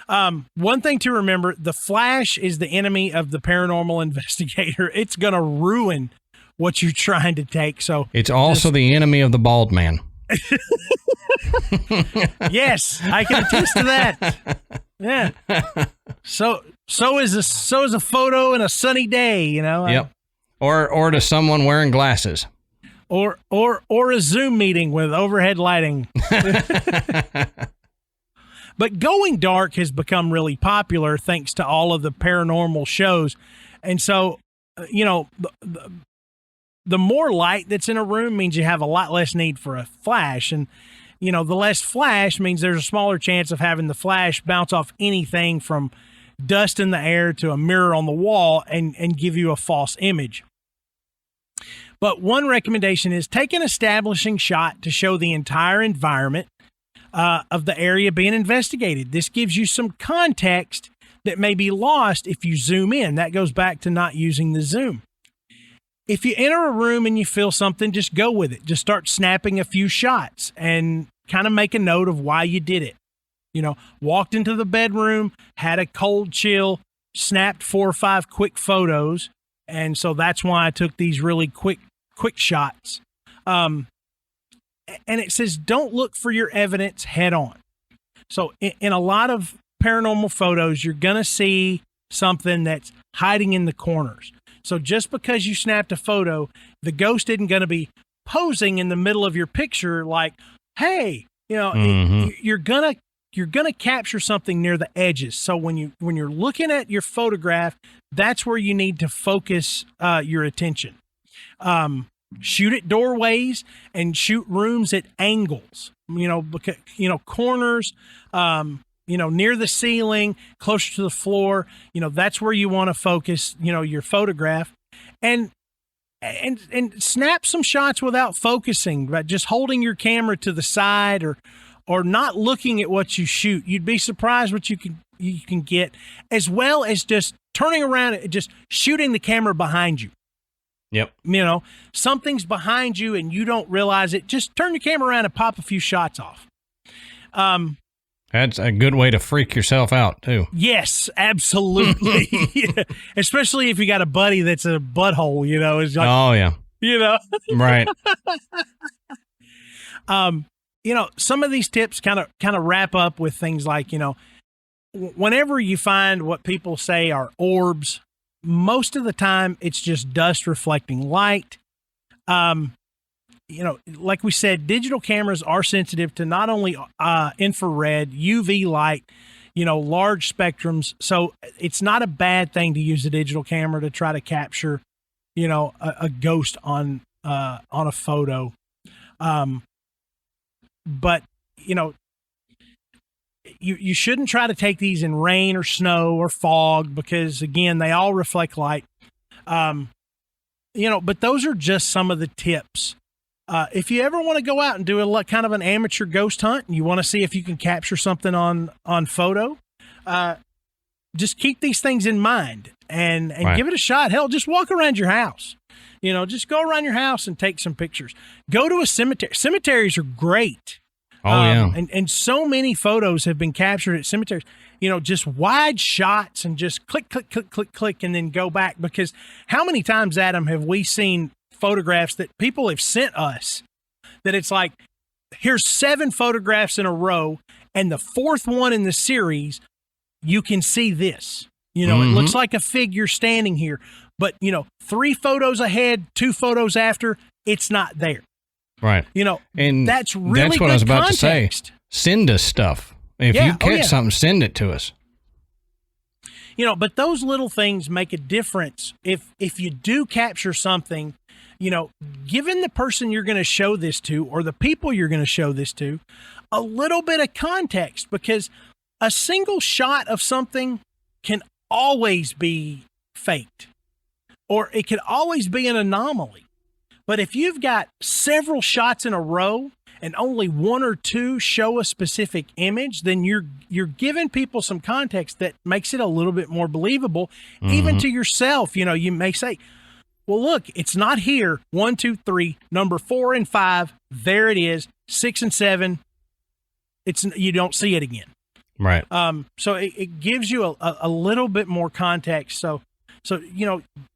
One thing to remember: the flash is the enemy of the paranormal investigator. It's gonna ruin what you're trying to take. So it's also the enemy of the bald man. Yes, I can attest to that. Yeah. So is a photo in a sunny day. Yep. Or to someone wearing glasses. Or a Zoom meeting with overhead lighting. But going dark has become really popular thanks to all of the paranormal shows. And so, the more light that's in a room means you have a lot less need for a flash. And, the less flash means there's a smaller chance of having the flash bounce off anything from dust in the air to a mirror on the wall and give you a false image. But one recommendation is take an establishing shot to show the entire environment of the area being investigated. This gives you some context that may be lost if you zoom in. That goes back to not using the zoom. If you enter a room and you feel something, just go with it. Just start snapping a few shots and kind of make a note of why you did it. Walked into the bedroom, had a cold chill, snapped 4 or 5 quick photos. And so that's why I took these really quick shots. And it says, don't look for your evidence head on. So in a lot of paranormal photos, you're going to see something that's hiding in the corners. So just because you snapped a photo, the ghost isn't going to be posing in the middle of your picture like, hey, you're going to capture something near the edges. So when you're looking at your photograph, that's where you need to focus your attention. Shoot at doorways and shoot rooms at angles, because, corners, near the ceiling, closer to the floor, that's where you want to focus, your photograph, and snap some shots without focusing, but just holding your camera to the side or not looking at what you shoot. You'd be surprised what you can get, as well as just turning around and just shooting the camera behind you. Yep. Something's behind you and you don't realize it. Just turn your camera around and pop a few shots off. That's a good way to freak yourself out too. Yes, absolutely. Yeah. Especially if you got a buddy that's a butthole, it's like, oh yeah. Right. Some of these tips kind of wrap up with things like, whenever you find what people say are orbs, most of the time it's just dust reflecting light. Like we said, digital cameras are sensitive to not only infrared, UV light, large spectrums. So it's not a bad thing to use a digital camera to try to capture, a ghost on a photo. But you shouldn't try to take these in rain or snow or fog because, again, they all reflect light. But those are just some of the tips. If you ever want to go out and do a kind of an amateur ghost hunt and you want to see if you can capture something on photo, just keep these things in mind and right. Give it a shot. Hell, just walk around your house. Just go around your house and take some pictures. Go to a cemetery. Cemeteries are great. Oh, yeah. And so many photos have been captured at cemeteries, just wide shots and just click, click, click, click, click, and then go back. Because how many times, Adam, have we seen photographs that people have sent us that it's like, here's 7 photographs in a row, and the 4th one in the series, you can see this. It looks like a figure standing here, but 3 photos ahead, 2 photos after, it's not there. Right. And that's really that's what good I was about context. To say. Send us stuff. If you catch something, send it to us. But those little things make a difference. If you do capture something, given the person you're going to show this to or the people you're going to show this to, a little bit of context, because a single shot of something can always be faked, or it could always be an anomaly. But if you've got several shots in a row and only 1 or 2 show a specific image, then you're giving people some context that makes it a little bit more believable, even to yourself. You may say, well, look, it's not here. 1, 2, 3, number 4 and 5. There it is. 6 and 7. You don't see it again. Right. So it gives you a little bit more context. So,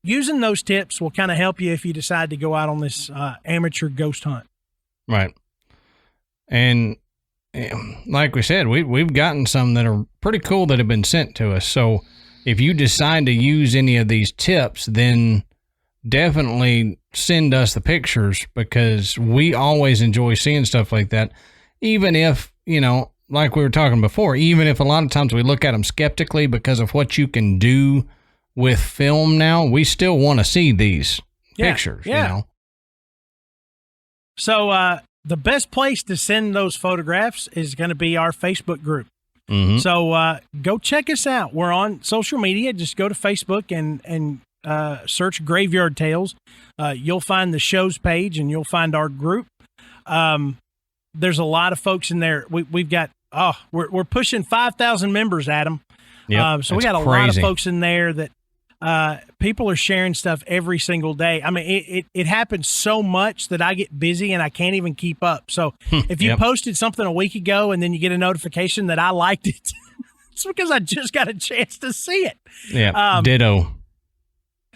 using those tips will kind of help you if you decide to go out on this amateur ghost hunt. Right. And like we said, we've gotten some that are pretty cool that have been sent to us. So if you decide to use any of these tips, then definitely send us the pictures, because we always enjoy seeing stuff like that. Even if, like we were talking before, even if a lot of times we look at them skeptically because of what you can do with film now, we still want to see these pictures, So the best place to send those photographs is going to be our Facebook group. So go check us out. We're on social media. Just go to Facebook and search Graveyard Tales. You'll find the show's page and you'll find our group. There's a lot of folks in there. We've got, we're pushing 5,000 members, Adam. Yep, so we got a lot of folks in there that people are sharing stuff every single day. I mean, it happens so much that I get busy and I can't even keep up. So if you posted something a week ago and then you get a notification that I liked it, it's because I just got a chance to see it. Yeah, ditto.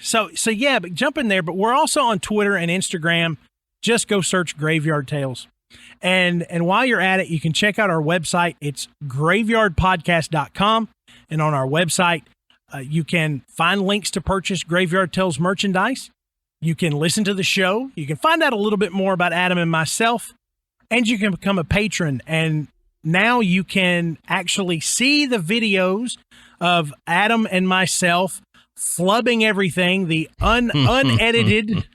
So yeah, but jump in there. But we're also on Twitter and Instagram. just go search Graveyard Tales. And while you're at it, you can check out our website. It's graveyardpodcast.com. And on our website, you can find links to purchase Graveyard Tales merchandise. You can listen to the show. You can find out a little bit more about Adam and myself. And you can become a patron. And now you can actually see the videos of Adam and myself flubbing everything, the unedited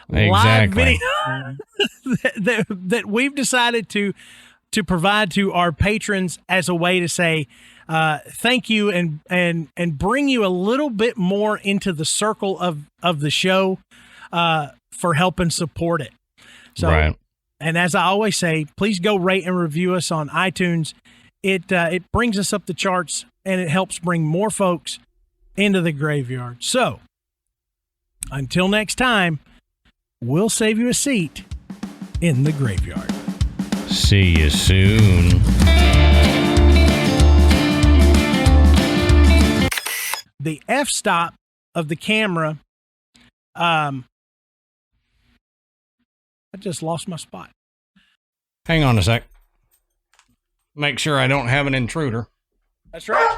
live video that we've decided to provide to our patrons as a way to say thank you and bring you a little bit more into the circle of the show for helping support it. So, right. And as I always say, please go rate and review us on iTunes. It brings us up the charts and it helps bring more folks into the graveyard. So until next time, we'll save you a seat in the graveyard. See you soon. The f-stop of the camera. I just lost my spot. Hang on a sec. Make sure I don't have an intruder. That's right.